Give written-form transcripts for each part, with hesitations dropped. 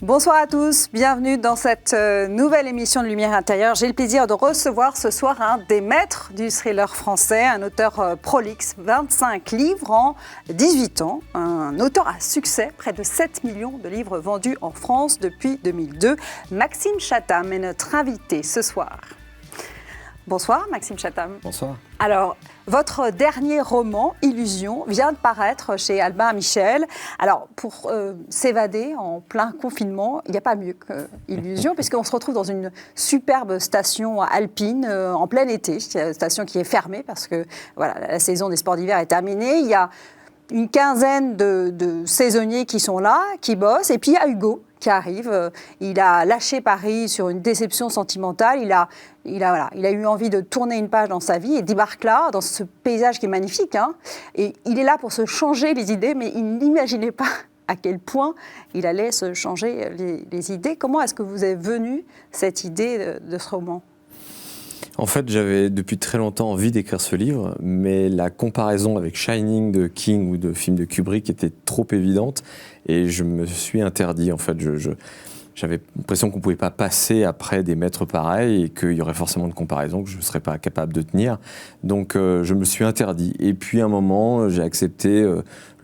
Bonsoir à tous, bienvenue dans cette nouvelle émission de Lumière intérieure. J'ai le plaisir de recevoir ce soir un des maîtres du thriller français, un auteur prolixe, 25 livres en 18 ans, un auteur à succès, près de 7 millions de livres vendus en France depuis 2002. Maxime Chatham est notre invité ce soir. Bonsoir Maxime Chatham. Bonsoir. Alors, votre dernier roman, Illusion, vient de paraître chez Albin Michel. Alors, pour s'évader en plein confinement, il n'y a pas mieux que Illusion, puisqu'on se retrouve dans une superbe station alpine en plein été, station qui est fermée parce que voilà, la saison des sports d'hiver est terminée. Il y a une quinzaine de saisonniers qui sont là, qui bossent, et puis il y a Hugo qui arrive. Il a lâché Paris sur une déception sentimentale. Il a eu envie de tourner une page dans sa vie et débarque là, dans ce paysage qui est magnifique. Et il est là pour se changer les idées, mais il n'imaginait pas à quel point il allait se changer les idées. Comment est-ce que vous est venue cette idée de ce roman ? En fait, j'avais depuis très longtemps envie d'écrire ce livre, mais la comparaison avec Shining de King ou de films de Kubrick était trop évidente et je me suis interdit. En fait, j'avais l'impression qu'on ne pouvait pas passer après des maîtres pareils et qu'il y aurait forcément une comparaison que je ne serais pas capable de tenir. Donc, je me suis interdit. Et puis, à un moment, j'ai accepté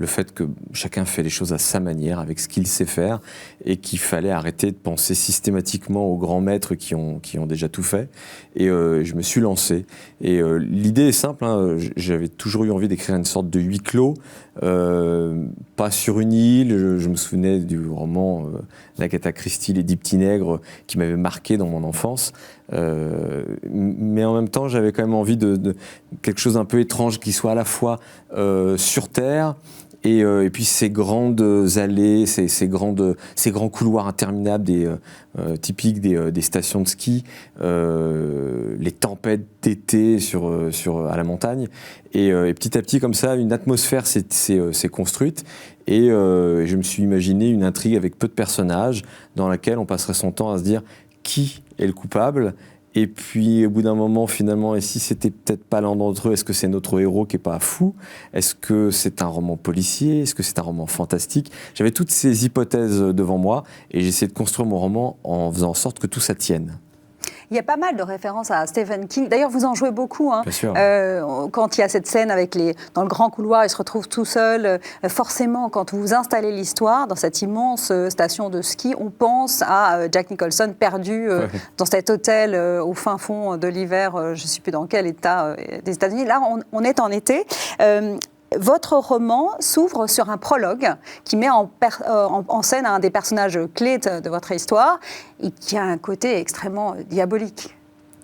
le fait que chacun fait les choses à sa manière, avec ce qu'il sait faire, et qu'il fallait arrêter de penser systématiquement aux grands maîtres qui ont déjà tout fait. Et je me suis lancé. Et l'idée est simple, j'avais toujours eu envie d'écrire une sorte de huis clos, pas sur une île. Je me souvenais du roman d'Agatha Christie, Les 10 petits nègres, qui m'avait marqué dans mon enfance. Mais en même temps, j'avais quand même envie de quelque chose un peu étrange qui soit à la fois sur Terre, et puis ces grandes allées, ces grands couloirs interminables typiques des stations de ski, les tempêtes d'été à la montagne. Et petit à petit, comme ça, une atmosphère s'est construite. Et je me suis imaginé une intrigue avec peu de personnages dans laquelle on passerait son temps à se dire qui est le coupable. Et puis, au bout d'un moment, finalement, et si c'était peut-être pas l'un d'entre eux, est-ce que c'est notre héros qui est pas fou ? Est-ce que c'est un roman policier ? Est-ce que c'est un roman fantastique ? J'avais toutes ces hypothèses devant moi et j'ai essayé de construire mon roman en faisant en sorte que tout ça tienne. Il y a pas mal de références à Stephen King. D'ailleurs, vous en jouez beaucoup. Bien sûr. Quand il y a cette scène dans le grand couloir, il se retrouve tout seul. Forcément, quand vous installez l'histoire dans cette immense station de ski, on pense à Jack Nicholson perdu dans cet hôtel au fin fond de l'hiver. Je ne sais plus dans quel état des États-Unis. Là, on est en été. Votre roman s'ouvre sur un prologue qui met en scène un des personnages clés de votre histoire et qui a un côté extrêmement diabolique.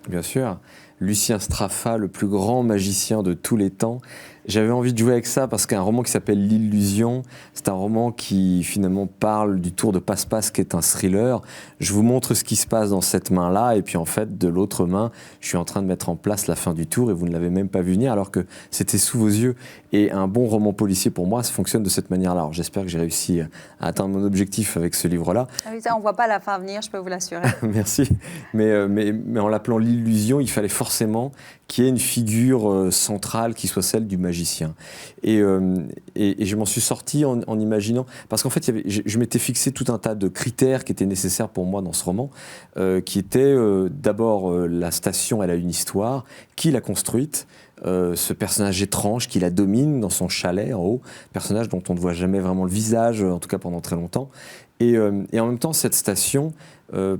Bien sûr. Lucien Straffa, le plus grand magicien de tous les temps. J'avais envie de jouer avec ça parce qu'un roman qui s'appelle L'Illusion, c'est un roman qui finalement parle du tour de passe-passe qui est un thriller. Je vous montre ce qui se passe dans cette main-là et puis en fait de l'autre main, je suis en train de mettre en place la fin du tour et vous ne l'avez même pas vu venir alors que c'était sous vos yeux. Et un bon roman policier pour moi, ça fonctionne de cette manière-là. Alors j'espère que j'ai réussi à atteindre mon objectif avec ce livre-là. Ah oui, ça, on ne voit pas la fin venir, je peux vous l'assurer. Merci. Mais en l'appelant L'Illusion, il fallait forcément qu'il y ait une figure centrale qui soit celle du magicien. Et je m'en suis sorti en imaginant... Parce qu'en fait, je m'étais fixé tout un tas de critères qui étaient nécessaires pour moi dans ce roman, qui étaient d'abord la station, elle a une histoire, qui l'a construite, ce personnage étrange qui la domine dans son chalet en haut, personnage dont on ne voit jamais vraiment le visage, en tout cas pendant très longtemps. Et en même temps, cette station,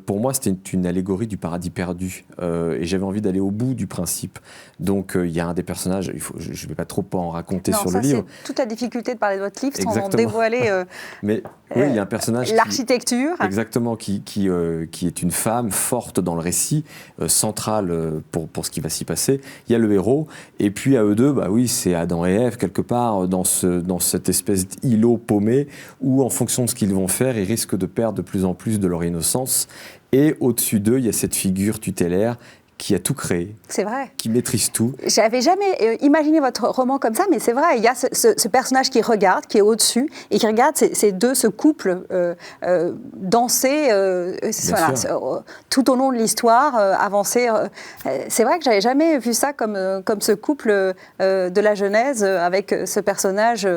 pour moi, c'était une allégorie du paradis perdu. Et j'avais envie d'aller au bout du principe. Donc, il y a un des personnages, je ne vais pas trop en raconter sur le livre. C'est toute la difficulté de parler de votre livre Exactement. sans dévoiler Mais oui, il y a un personnage l'architecture. Exactement, qui est une femme forte dans le récit, centrale pour ce qui va s'y passer. Il y a le héros, et puis à eux deux, bah oui, c'est Adam et Ève, quelque part, dans cette espèce d'îlot paumé, où en fonction de ce qu'ils vont faire, ils risquent de perdre de plus en plus de leur innocence. Et au-dessus d'eux, il y a cette figure tutélaire qui a tout créé, c'est vrai, qui maîtrise tout. J'avais jamais imaginé votre roman comme ça, mais c'est vrai, il y a ce personnage qui regarde, qui est au-dessus, et qui regarde ce couple danser tout au long de l'histoire, avancer. C'est vrai que j'avais jamais vu ça comme ce couple de la Genèse avec ce personnage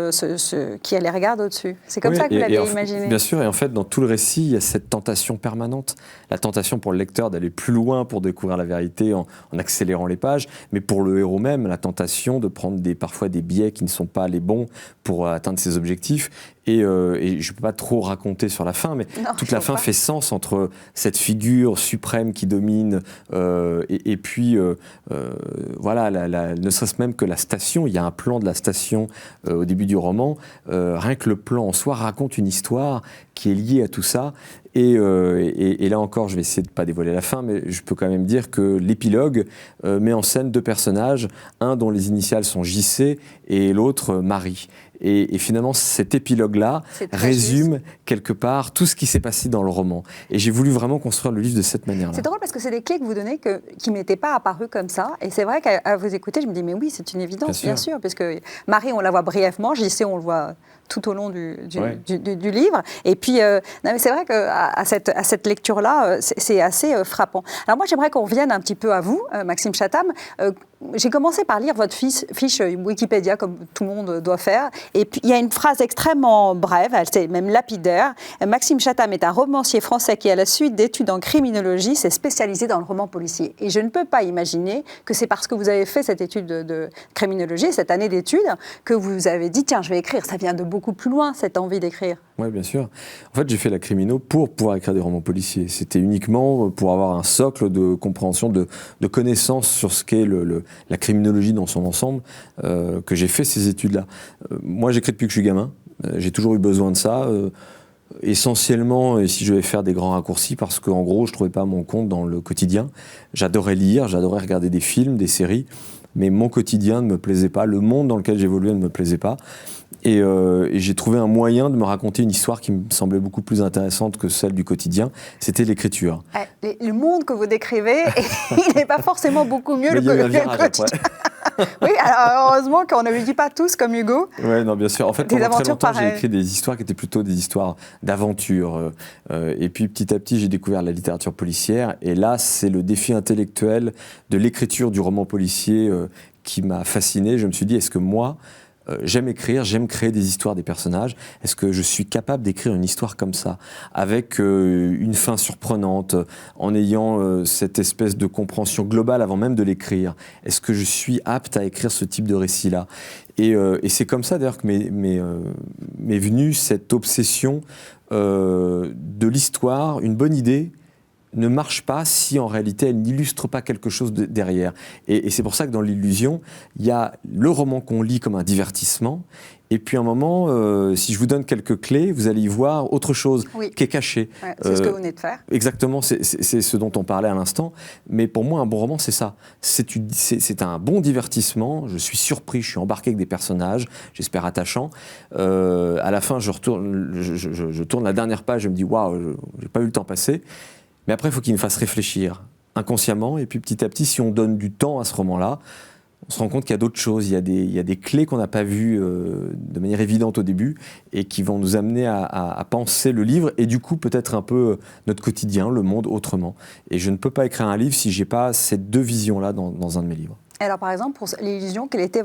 qui les regarde au-dessus. C'est comme ça que vous l'avez imaginé. Bien sûr, et en fait, dans tout le récit, il y a cette tentation permanente, la tentation pour le lecteur d'aller plus loin pour découvrir la vérité en accélérant les pages, mais pour le héros même, la tentation de prendre parfois des biais qui ne sont pas les bons pour atteindre ses objectifs. Et je ne peux pas trop raconter sur la fin, mais toute la fin fait sens entre cette figure suprême qui domine et puis, voilà, ne serait-ce même que la station. Il y a un plan de la station au début du roman. Rien que le plan en soi raconte une histoire qui est liée à tout ça. Et là encore, je vais essayer de ne pas dévoiler la fin, mais je peux quand même dire que l'épilogue met en scène deux personnages, un dont les initiales sont JC et l'autre Marie. Et finalement, cet épilogue-là résume quelque part tout ce qui s'est passé dans le roman. Et j'ai voulu vraiment construire le livre de cette manière-là. C'est drôle parce que c'est des clés que vous donnez qui ne m'étaient pas apparues comme ça. Et c'est vrai qu'à vous écouter, je me dis, mais oui, c'est une évidence, bien sûr. Parce que Marie, on la voit brièvement, JC, on le voit tout au long du livre. Et puis, c'est vrai qu'à cette lecture-là, c'est assez frappant. Alors moi, j'aimerais qu'on revienne un petit peu à vous, Maxime Chatham. J'ai commencé par lire votre fiche Wikipédia, comme tout le monde doit faire. Et puis, il y a une phrase extrêmement brève, elle est même lapidaire. Maxime Chatham est un romancier français qui, à la suite d'études en criminologie, s'est spécialisé dans le roman policier. Et je ne peux pas imaginer que c'est parce que vous avez fait cette étude de criminologie, cette année d'études, que vous avez dit, tiens, je vais écrire. Ça vient de beaucoup plus loin, cette envie d'écrire. Oui, bien sûr. En fait, j'ai fait la crimino pour pouvoir écrire des romans policiers. C'était uniquement pour avoir un socle de compréhension, de connaissances sur ce qu'est la criminologie dans son ensemble, que j'ai fait ces études-là. Moi, j'écris depuis que je suis gamin. J'ai toujours eu besoin de ça. Essentiellement, et si je vais faire des grands raccourcis, parce qu'en gros, je ne trouvais pas mon compte dans le quotidien. J'adorais lire, j'adorais regarder des films, des séries, mais mon quotidien ne me plaisait pas, le monde dans lequel j'évoluais ne me plaisait pas. Et j'ai trouvé un moyen de me raconter une histoire qui me semblait beaucoup plus intéressante que celle du quotidien, c'était l'écriture. Le monde que vous décrivez, il n'est pas forcément beaucoup mieux que le quotidien. Oui, alors heureusement qu'on ne le dit pas tous comme Hugo. Oui, non, bien sûr. En fait, pendant très longtemps, j'ai écrit des histoires qui étaient plutôt des histoires d'aventure. Et puis, petit à petit, j'ai découvert la littérature policière. Et là, c'est le défi intellectuel de l'écriture du roman policier qui m'a fasciné. Je me suis dit, est-ce que moi, j'aime écrire, j'aime créer des histoires des personnages. Est-ce que je suis capable d'écrire une histoire comme ça, avec une fin surprenante, en ayant cette espèce de compréhension globale avant même de l'écrire? Est-ce que je suis apte à écrire ce type de récit-là? Et c'est comme ça d'ailleurs que m'est venue cette obsession de l'histoire, une bonne idée ne marche pas si en réalité elle n'illustre pas quelque chose derrière. Et c'est pour ça que dans l'illusion, il y a le roman qu'on lit comme un divertissement, et puis à un moment, si je vous donne quelques clés, vous allez y voir autre chose qui est cachée. Ouais, c'est ce que vous venez de faire. Exactement, c'est ce dont on parlait à l'instant. Mais pour moi, un bon roman, c'est ça. C'est un bon divertissement, je suis surpris, je suis embarqué avec des personnages, j'espère attachants. À la fin, je tourne la dernière page, je me dis « Waouh, j'ai pas eu le temps passer ». Mais après, il faut qu'il me fasse réfléchir inconsciemment. Et puis petit à petit, si on donne du temps à ce roman-là, on se rend compte qu'il y a d'autres choses. Il y a des clés qu'on n'a pas vues de manière évidente au début et qui vont nous amener à penser le livre et du coup peut-être un peu notre quotidien, le monde autrement. Et je ne peux pas écrire un livre si je n'ai pas ces deux visions-là dans un de mes livres. Alors, par exemple, pour l'illusion, quelle était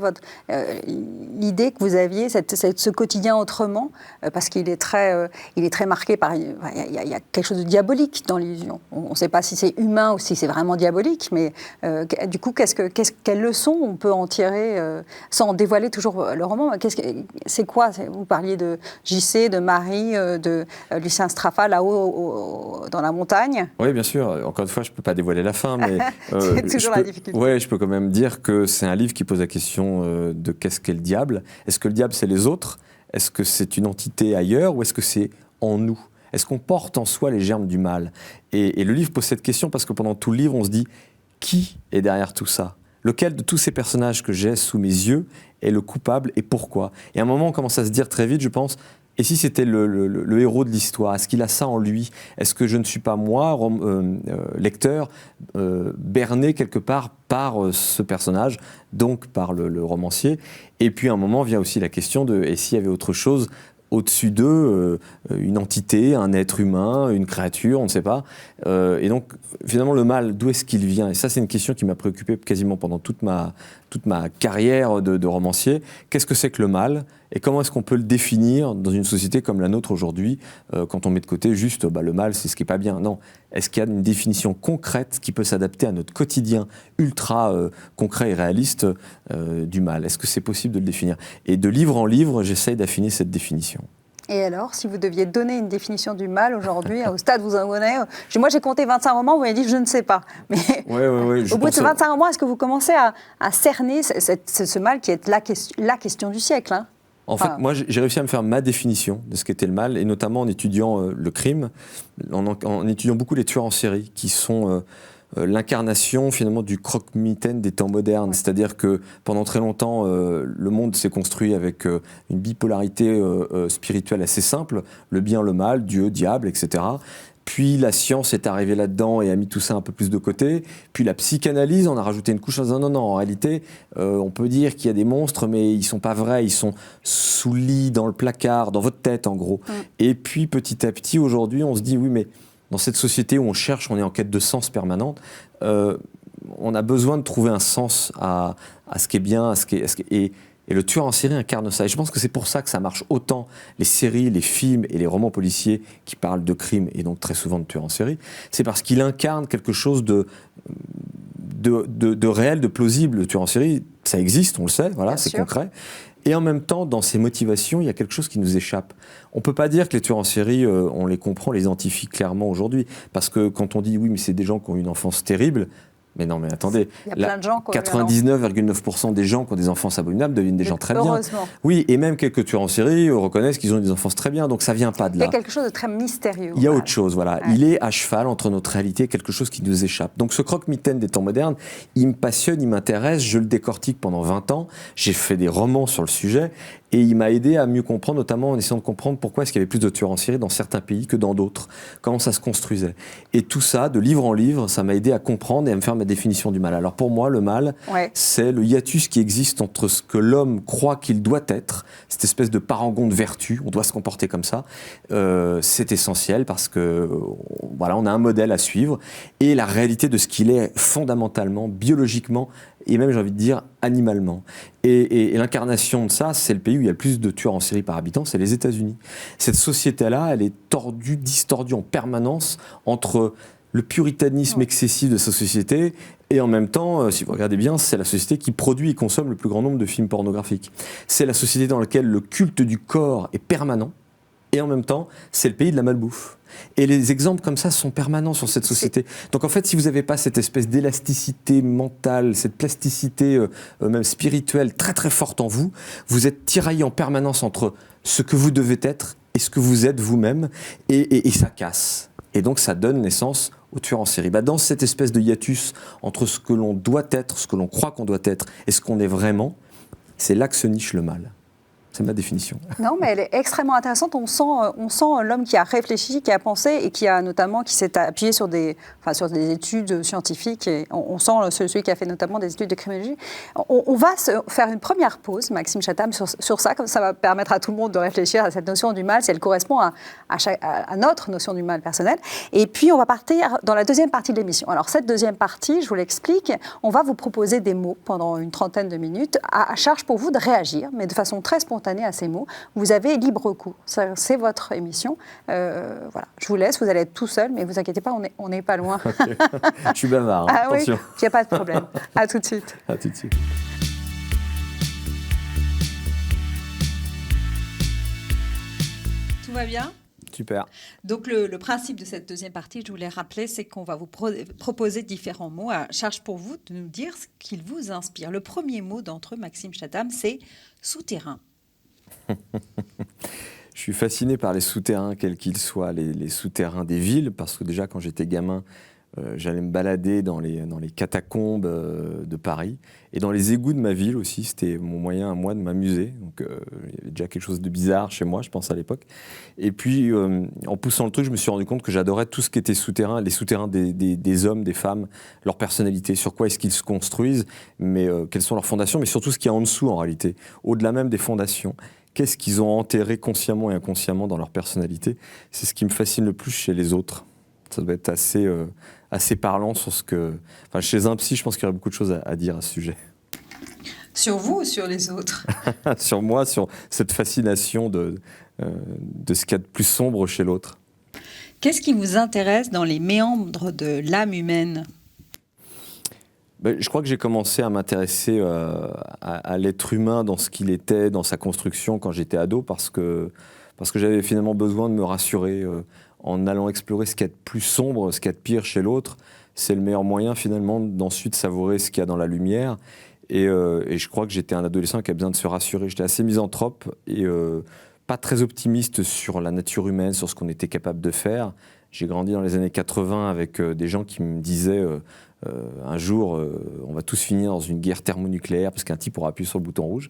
l'idée que vous aviez, ce quotidien autrement, parce qu'il est très marqué par... Il y a quelque chose de diabolique dans l'illusion. On ne sait pas si c'est humain ou si c'est vraiment diabolique, mais du coup, quelle leçon on peut en tirer, sans dévoiler toujours le roman? C'est quoi? Vous parliez de JC, de Marie, de Lucien Straffa, là-haut dans la montagne. Oui, bien sûr. Encore une fois, je ne peux pas dévoiler la fin, mais... c'est toujours la difficulté. Oui, je peux quand même dire que c'est un livre qui pose la question de qu'est-ce qu'est le diable. Est-ce que le diable, c'est les autres? Est-ce que c'est une entité ailleurs ou est-ce que c'est en nous? Est-ce qu'on porte en soi les germes du mal? Et le livre pose cette question parce que pendant tout le livre, on se dit qui est derrière tout ça? Lequel de tous ces personnages que j'ai sous mes yeux est le coupable et pourquoi? Et à un moment, on commence à se dire très vite, je pense, Et si c'était le héros de l'histoire, est-ce qu'il a ça en lui? Est-ce que je ne suis pas moi, lecteur, berné quelque part par ce personnage, donc par le romancier? Et puis à un moment vient aussi la question de, et s'il y avait autre chose au-dessus d'eux, une entité, un être humain, une créature, on ne sait pas. Et donc, finalement, le mal, d'où est-ce qu'il vient? Et ça, c'est une question qui m'a préoccupé quasiment pendant toute ma carrière de romancier. Qu'est-ce que c'est que le mal? Et comment est-ce qu'on peut le définir dans une société comme la nôtre aujourd'hui, quand on met de côté juste le mal, c'est ce qui n'est pas bien? Non. Est-ce qu'il y a une définition concrète qui peut s'adapter à notre quotidien ultra concret et réaliste du mal? Est-ce que c'est possible de le définir? Et de livre en livre, j'essaye d'affiner cette définition. Et alors, si vous deviez donner une définition du mal aujourd'hui, au stade où vous en êtes, moi j'ai compté 25 romans, vous m'avez dit je ne sais pas. Mais au bout de ces 25 romans, est-ce que vous commencez à cerner ce mal qui est la question du siècle, hein? En fait, moi, j'ai réussi à me faire ma définition de ce qu'était le mal, et notamment en étudiant le crime, en étudiant beaucoup les tueurs en série, qui sont l'incarnation finalement du croque-mitaine des temps modernes. Ouais. C'est-à-dire que pendant très longtemps, le monde s'est construit avec une bipolarité spirituelle assez simple, le bien, le mal, Dieu, diable, etc. Puis la science est arrivée là-dedans et a mis tout ça un peu plus de côté. Puis la psychanalyse, on a rajouté une couche en disant non, en réalité, on peut dire qu'il y a des monstres, mais ils ne sont pas vrais, ils sont sous le lit, dans le placard, dans votre tête en gros. Et puis petit à petit, aujourd'hui, on se dit oui, mais dans cette société où on cherche, on est en quête de sens permanente, on a besoin de trouver un sens à ce qui est bien, et le tueur en série incarne ça. Et je pense que c'est pour ça que ça marche autant, les séries, les films et les romans policiers qui parlent de crime et donc très souvent de tueurs en série. C'est parce qu'il incarne quelque chose de réel, de plausible. Le tueur en série, ça existe, on le sait, voilà, c'est concret. Et en même temps, dans ses motivations, il y a quelque chose qui nous échappe. On ne peut pas dire que les tueurs en série, on les comprend, on les identifie clairement aujourd'hui. Parce que quand on dit oui, mais c'est des gens qui ont une enfance terrible, mais non, mais attendez, 99,9% des gens qui ont des enfances abominables deviennent des gens très bien. Oui, et même quelques tueurs en série reconnaissent qu'ils ont des enfances très bien, donc ça ne vient pas de là. Il y a quelque chose de très mystérieux. Il y a autre chose, voilà. Ouais. Il est à cheval entre notre réalité et quelque chose qui nous échappe. Donc ce croque-mitaine des temps modernes, il me passionne, il m'intéresse, je le décortique pendant 20 ans, j'ai fait des romans sur le sujet, et il m'a aidé à mieux comprendre, notamment en essayant de comprendre pourquoi est-ce qu'il y avait plus de tueurs en série dans certains pays que dans d'autres, comment ça se construisait. Et tout ça, de livre en livre, ça m'a aidé à comprendre et à me faire ma définition du mal. Alors pour moi, le mal, c'est le hiatus qui existe entre ce que l'homme croit qu'il doit être, cette espèce de parangon de vertu, on doit se comporter comme ça, c'est essentiel parce que voilà, on a un modèle à suivre, et la réalité de ce qu'il est fondamentalement, biologiquement, et même j'ai envie de dire animalement. Et l'incarnation de ça, c'est le pays où il y a le plus de tueurs en série par habitant, c'est les États-Unis. Cette société-là, elle est tordue, distordue en permanence entre le puritanisme excessif de sa société et en même temps, si vous regardez bien, c'est la société qui produit et consomme le plus grand nombre de films pornographiques. C'est la société dans laquelle le culte du corps est permanent et en même temps, c'est le pays de la malbouffe. Et les exemples comme ça sont permanents sur cette société. Donc en fait, si vous n'avez pas cette espèce d'élasticité mentale, cette plasticité même spirituelle très très forte en vous, vous êtes tiraillé en permanence entre ce que vous devez être et ce que vous êtes vous-même, et ça casse. Et donc ça donne naissance aux tueurs en série. Dans cette espèce de hiatus entre ce que l'on doit être, ce que l'on croit qu'on doit être, et ce qu'on est vraiment, c'est là que se niche le mal. C'est ma définition. Non, mais elle est extrêmement intéressante. On sent l'homme qui a réfléchi, qui a pensé et qui s'est appuyé sur des études scientifiques. Et on sent celui qui a fait notamment des études de criminologie. On va se faire une première pause, Maxime Chatham, sur ça, comme ça va permettre à tout le monde de réfléchir à cette notion du mal, si elle correspond à notre notion du mal personnel. Et puis, on va partir dans la deuxième partie de l'émission. Alors, cette deuxième partie, je vous l'explique, on va vous proposer des mots pendant une trentaine de minutes, à charge pour vous de réagir, mais de façon très spontanée à ces mots. Vous avez libre cours. C'est votre émission. Voilà. Je vous laisse. Vous allez être tout seul, mais vous inquiétez pas, on n'est pas loin. Okay. Je suis bavard. Hein, attention. Oui, il n'y a pas de problème. À tout de suite. À tout de suite. Tout va bien ? Super. Donc le principe de cette deuxième partie, je voulais rappeler, c'est qu'on va vous proposer différents mots à charge pour vous de nous dire ce qu'ils vous inspirent. Le premier mot d'entre eux, Maxime Chatham, c'est souterrain. Je suis fasciné par les souterrains, quels qu'ils soient, les souterrains des villes, parce que déjà quand j'étais gamin, J'allais me balader dans les catacombes de Paris et dans les égouts de ma ville aussi. C'était mon moyen à moi de m'amuser. Donc il y avait déjà quelque chose de bizarre chez moi, je pense, à l'époque. Et puis en poussant le truc, je me suis rendu compte que j'adorais tout ce qui était souterrain, les souterrains des hommes, des femmes, leur personnalité, sur quoi est-ce qu'ils se construisent, mais quelles sont leurs fondations, mais surtout ce qu'il y a en dessous en réalité, au-delà même des fondations. Qu'est-ce qu'ils ont enterré consciemment et inconsciemment dans leur personnalité? C'est ce qui me fascine le plus chez les autres. Ça doit être assez parlant sur ce que... Enfin, chez un psy, je pense qu'il y aurait beaucoup de choses à dire à ce sujet. Sur vous ou sur les autres? Sur moi, sur cette fascination de ce qu'il y a de plus sombre chez l'autre. Qu'est-ce qui vous intéresse dans les méandres de l'âme humaine? Je crois que j'ai commencé à m'intéresser à l'être humain dans ce qu'il était, dans sa construction quand j'étais ado, parce que j'avais finalement besoin de me rassurer en allant explorer ce qu'il y a de plus sombre, ce qu'il y a de pire chez l'autre. C'est le meilleur moyen finalement d'ensuite savourer ce qu'il y a dans la lumière. Et je crois que j'étais un adolescent qui a besoin de se rassurer. J'étais assez misanthrope et pas très optimiste sur la nature humaine, sur ce qu'on était capable de faire. J'ai grandi dans les années 80 avec des gens qui me disaient un jour, on va tous finir dans une guerre thermonucléaire parce qu'un type aura appuyé sur le bouton rouge.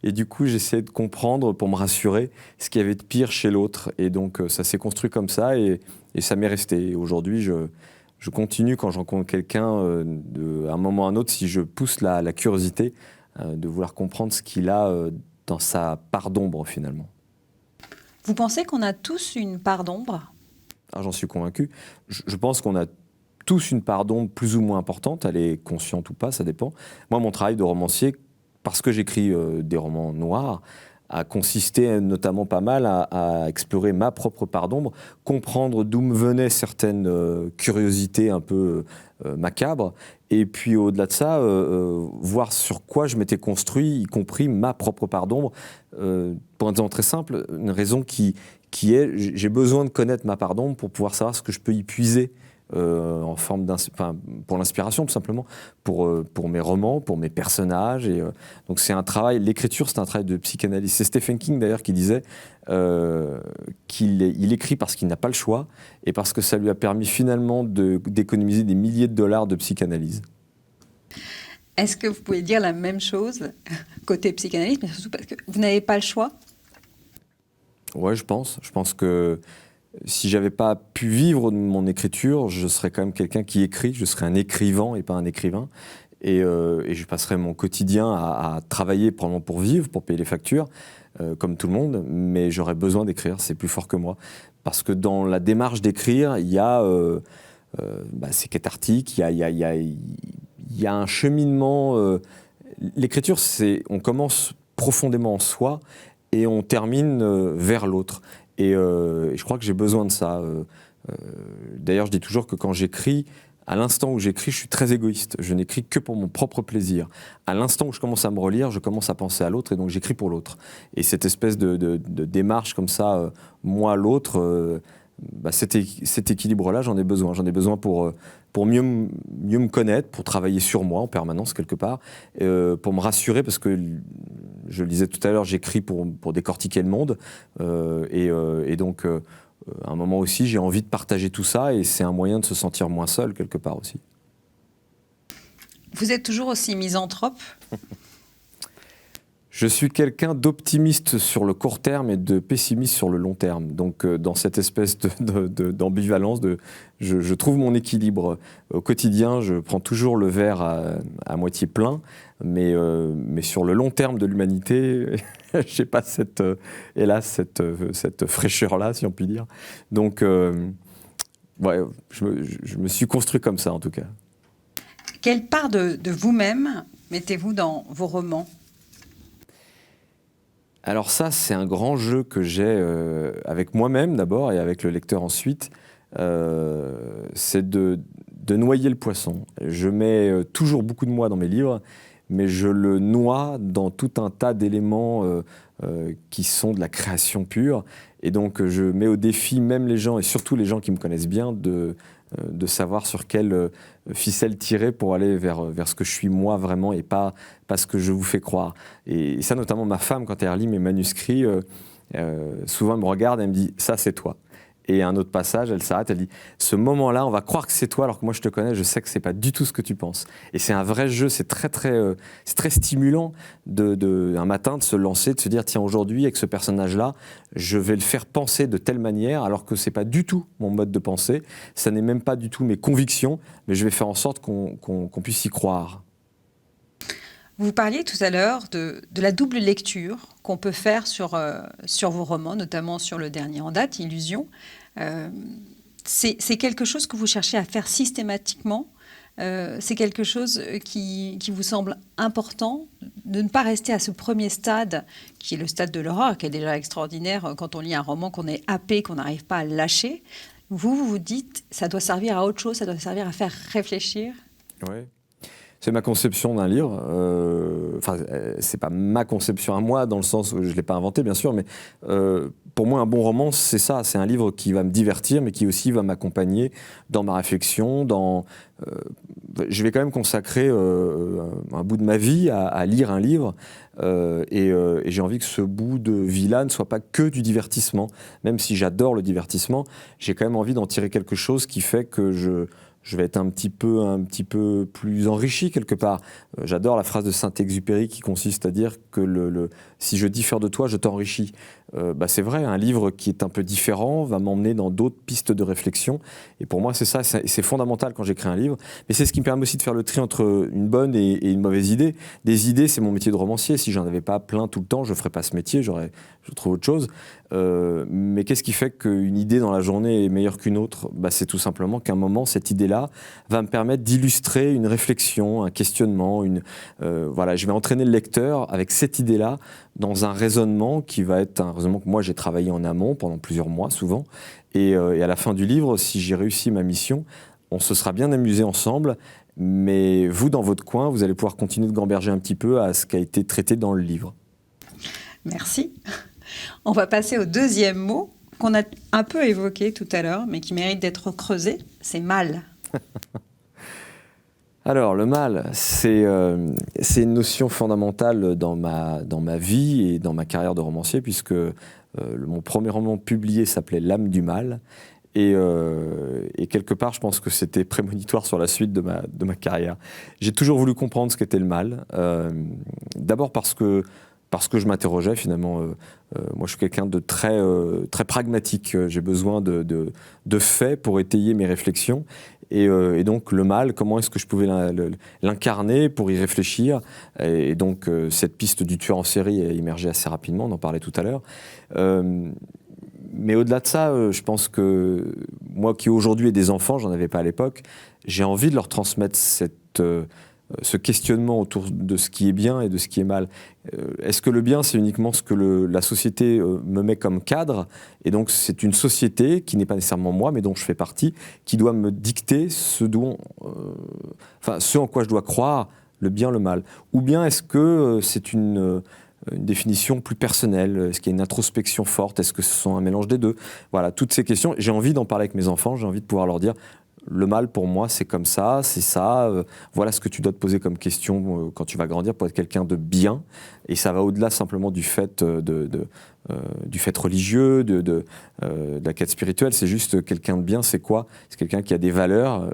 Et du coup, j'essayais de comprendre, pour me rassurer, ce qu'il y avait de pire chez l'autre. Et donc, ça s'est construit comme ça et ça m'est resté. Et aujourd'hui, je continue, quand je rencontre quelqu'un, à un moment ou à un autre, si je pousse la curiosité, de vouloir comprendre ce qu'il a dans sa part d'ombre, finalement. Vous pensez qu'on a tous une part d'ombre? Alors, j'en suis convaincu. Je pense qu'on a tous une part d'ombre plus ou moins importante, elle est consciente ou pas, ça dépend. Moi, mon travail de romancier, parce que j'écris des romans noirs, a consisté notamment pas mal à explorer ma propre part d'ombre, comprendre d'où me venaient certaines curiosités un peu macabres, et puis au-delà de ça, voir sur quoi je m'étais construit, y compris ma propre part d'ombre. Pour une raison très simple, une raison qui est, j'ai besoin de connaître ma part d'ombre pour pouvoir savoir ce que je peux y puiser en forme pour l'inspiration, tout simplement, pour mes romans, pour mes personnages. Et, donc c'est un travail, l'écriture, c'est un travail de psychanalyse. C'est Stephen King d'ailleurs qui disait qu'il écrit parce qu'il n'a pas le choix et parce que ça lui a permis finalement d'économiser des milliers de dollars de psychanalyse. Est-ce que vous pouvez dire la même chose côté psychanalyse, mais surtout parce que vous n'avez pas le choix? Ouais, je pense. Je pense que si j'avais pas pu vivre de mon écriture, je serais quand même quelqu'un qui écrit, je serais un écrivain et pas un écrivain. Et je passerais mon quotidien à travailler probablement pour vivre, pour payer les factures, comme tout le monde, mais j'aurais besoin d'écrire, c'est plus fort que moi. Parce que dans la démarche d'écrire, il y a... c'est cathartique, il y a un cheminement... l'écriture, on commence profondément en soi et on termine vers l'autre. Et je crois que j'ai besoin de ça. D'ailleurs, je dis toujours que quand j'écris, à l'instant où j'écris, je suis très égoïste. Je n'écris que pour mon propre plaisir. À l'instant où je commence à me relire, je commence à penser à l'autre et donc j'écris pour l'autre. Et cette espèce de démarche comme ça, moi, l'autre, cet équilibre-là, j'en ai besoin. J'en ai besoin pour mieux me connaître, pour travailler sur moi en permanence quelque part, pour me rassurer parce que, je le disais tout à l'heure, j'écris pour décortiquer le monde. Et donc, à un moment aussi, j'ai envie de partager tout ça et c'est un moyen de se sentir moins seul quelque part aussi. Vous êtes toujours aussi misanthrope? Je suis quelqu'un d'optimiste sur le court terme et de pessimiste sur le long terme. Donc, dans cette espèce d'ambivalence, je trouve mon équilibre. Au quotidien, je prends toujours le verre à moitié plein, mais sur le long terme de l'humanité, je n'ai pas hélas, cette fraîcheur-là, si on peut dire. Donc, ouais, je me suis construit comme ça, en tout cas. Quelle part de vous-même mettez-vous dans vos romans ? Alors ça, c'est un grand jeu que j'ai avec moi-même d'abord et avec le lecteur ensuite. C'est de noyer le poisson. Je mets toujours beaucoup de moi dans mes livres, mais je le noie dans tout un tas d'éléments qui sont de la création pure. Et donc je mets au défi même les gens, et surtout les gens qui me connaissent bien, de savoir sur quelle ficelle tirer pour aller vers ce que je suis moi vraiment et pas ce que je vous fais croire. Et ça, notamment ma femme, quand elle relit mes manuscrits, souvent elle me regarde et elle me dit « ça c'est toi ». Et à un autre passage, elle s'arrête, elle dit « Ce moment-là, on va croire que c'est toi, alors que moi je te connais, je sais que c'est pas du tout ce que tu penses. » Et c'est un vrai jeu, c'est très stimulant un matin de se lancer, de se dire « Tiens, aujourd'hui, avec ce personnage-là, je vais le faire penser de telle manière, alors que c'est pas du tout mon mode de pensée, ça n'est même pas du tout mes convictions, mais je vais faire en sorte qu'on puisse y croire. » Vous parliez tout à l'heure de la double lecture qu'on peut faire sur vos romans, notamment sur le dernier en date, Illusion. C'est quelque chose que vous cherchez à faire systématiquement. C'est quelque chose qui vous semble important, de ne pas rester à ce premier stade, qui est le stade de l'horreur, qui est déjà extraordinaire quand on lit un roman, qu'on est happé, qu'on n'arrive pas à le lâcher. Vous dites, ça doit servir à autre chose, ça doit servir à faire réfléchir. Oui. C'est ma conception d'un livre. Enfin, c'est pas ma conception à moi, dans le sens où je ne l'ai pas inventé, bien sûr, mais pour moi, un bon roman, c'est ça. C'est un livre qui va me divertir, mais qui aussi va m'accompagner dans ma réflexion. Je vais quand même consacrer un bout de ma vie à lire un livre. Et j'ai envie que ce bout de vie-là ne soit pas que du divertissement. Même si j'adore le divertissement, j'ai quand même envie d'en tirer quelque chose qui fait que je vais être un petit peu plus enrichi quelque part. J'adore la phrase de Saint-Exupéry qui consiste à dire que si je diffère de toi, je t'enrichis. C'est vrai, un livre qui est un peu différent va m'emmener dans d'autres pistes de réflexion. Et pour moi, c'est ça, c'est fondamental quand j'écris un livre. Mais c'est ce qui me permet aussi de faire le tri entre une bonne et une mauvaise idée. Des idées, c'est mon métier de romancier. Si j'en avais pas plein tout le temps, je ne ferais pas ce métier, je trouve autre chose. Mais qu'est-ce qui fait qu'une idée dans la journée est meilleure qu'une autre ? C'est tout simplement qu'à un moment, cette idée-là va me permettre d'illustrer une réflexion, un questionnement. Voilà, je vais entraîner le lecteur avec cette idée-là dans un raisonnement qui va être un raisonnement que moi j'ai travaillé en amont pendant plusieurs mois souvent. Et à la fin du livre, si j'ai réussi ma mission, on se sera bien amusé ensemble. Mais vous, dans votre coin, vous allez pouvoir continuer de gamberger un petit peu à ce qui a été traité dans le livre. Merci. On va passer au deuxième mot qu'on a un peu évoqué tout à l'heure, mais qui mérite d'être creusé, c'est mal. Alors, le mal, c'est une notion fondamentale dans ma vie et dans ma carrière de romancier, puisque mon premier roman publié s'appelait L'âme du mal. Et quelque part, je pense que c'était prémonitoire sur la suite de ma carrière. J'ai toujours voulu comprendre ce qu'était le mal. D'abord parce que je m'interrogeais finalement. Moi, je suis quelqu'un de très pragmatique. J'ai besoin de faits pour étayer mes réflexions. Et donc, le mal, comment est-ce que je pouvais l'incarner pour y réfléchir ? Et donc, cette piste du tueur en série a émergé assez rapidement, on en parlait tout à l'heure. Mais au-delà de ça, je pense que moi qui aujourd'hui ai des enfants, j'en avais pas à l'époque, j'ai envie de leur transmettre ce questionnement autour de ce qui est bien et de ce qui est mal. Est-ce que le bien, c'est uniquement ce que la société me met comme cadre ? Et donc, c'est une société qui n'est pas nécessairement moi, mais dont je fais partie, qui doit me dicter ce en quoi je dois croire, le bien, le mal. Ou bien est-ce que c'est une définition plus personnelle ? Est-ce qu'il y a une introspection forte ? Est-ce que ce sont un mélange des deux ? Voilà, toutes ces questions. J'ai envie d'en parler avec mes enfants, j'ai envie de pouvoir leur dire le mal pour moi c'est comme ça, c'est ça, voilà ce que tu dois te poser comme question quand tu vas grandir pour être quelqu'un de bien, et ça va au-delà simplement du fait, du fait religieux, de la quête spirituelle. C'est juste quelqu'un de bien, c'est quoi ? C'est quelqu'un qui a des valeurs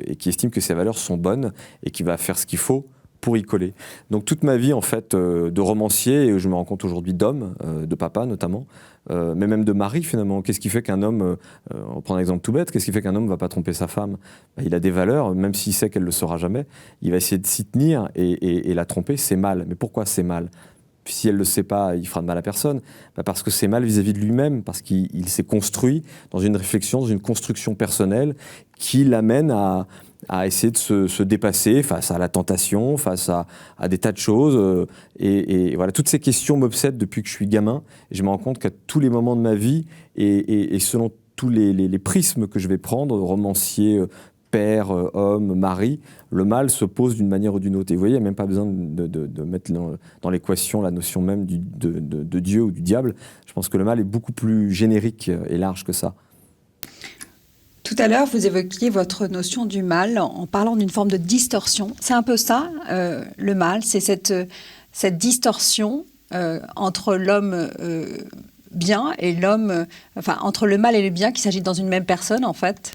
et qui estime que ces valeurs sont bonnes et qui va faire ce qu'il faut pour y coller. Donc toute ma vie en fait de romancier, et je me rends compte aujourd'hui d'homme, de papa notamment, mais même de mari finalement. Qu'est-ce qui fait qu'un homme, on prend un exemple tout bête, qu'est-ce qui fait qu'un homme ne va pas tromper sa femme ? Il a des valeurs, même s'il sait qu'elle ne le saura jamais, il va essayer de s'y tenir, et la tromper c'est mal. Mais pourquoi c'est mal ? Si elle ne le sait pas, il fera de mal à personne. Parce que c'est mal vis-à-vis de lui-même, parce qu'il s'est construit dans une réflexion, dans une construction personnelle qui l'amène à essayer de se dépasser face à la tentation, face à des tas de choses. Et voilà, toutes ces questions m'obsèdent depuis que je suis gamin. Et je me rends compte qu'à tous les moments de ma vie, et selon tous les prismes que je vais prendre, romancier, père, homme, mari, le mal se pose d'une manière ou d'une autre. Et vous voyez, il n'y a même pas besoin de mettre dans l'équation la notion même de Dieu ou du diable. Je pense que le mal est beaucoup plus générique et large que ça. Tout à l'heure, vous évoquiez votre notion du mal en parlant d'une forme de distorsion. C'est un peu ça, le mal, c'est cette distorsion entre l'homme bien et l'homme, entre le mal et le bien qui s'agit dans une même personne, en fait?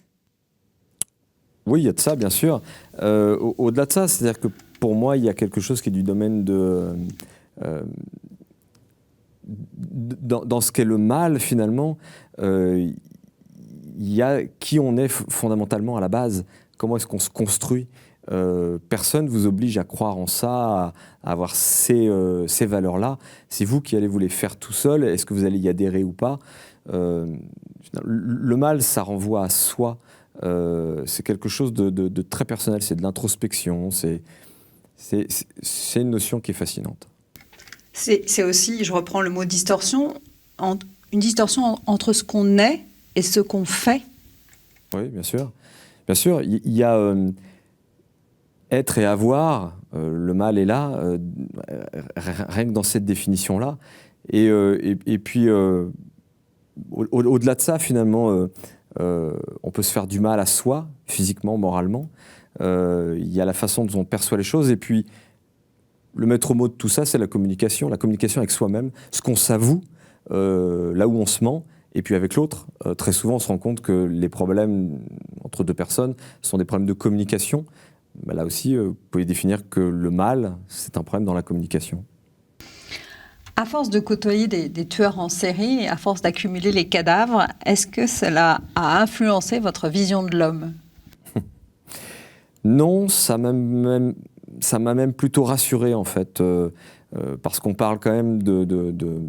Oui, il y a de ça, bien sûr. Au-delà de ça, c'est-à-dire que pour moi, il y a quelque chose qui est du domaine dans ce qu'est le mal, finalement, il y a qui on est fondamentalement à la base. Comment est-ce qu'on se construit? Personne ne vous oblige à croire en ça, à avoir ces valeurs-là. C'est vous qui allez vous les faire tout seul. Est-ce que vous allez y adhérer ou pas? Le mal, ça renvoie à soi. C'est quelque chose de très personnel. C'est de l'introspection. C'est une notion qui est fascinante. C'est aussi, je reprends le mot distorsion, une distorsion entre ce qu'on est et ce qu'on fait. Oui, bien sûr. Bien sûr, il y a être et avoir, le mal est là, rien que dans cette définition-là. Et puis, au-delà de ça, finalement, on peut se faire du mal à soi, physiquement, moralement. Il y a la façon dont on perçoit les choses. Et puis, le maître mot de tout ça, c'est la communication avec soi-même, ce qu'on s'avoue, là où on se ment. Et puis avec l'autre, très souvent, on se rend compte que les problèmes entre deux personnes sont des problèmes de communication. Ben là aussi, vous pouvez définir que le mal, c'est un problème dans la communication. À force de côtoyer des tueurs en série, à force d'accumuler les cadavres, est-ce que cela a influencé votre vision de l'homme? Non, ça m'a même plutôt rassuré, en fait, parce qu'on parle quand même de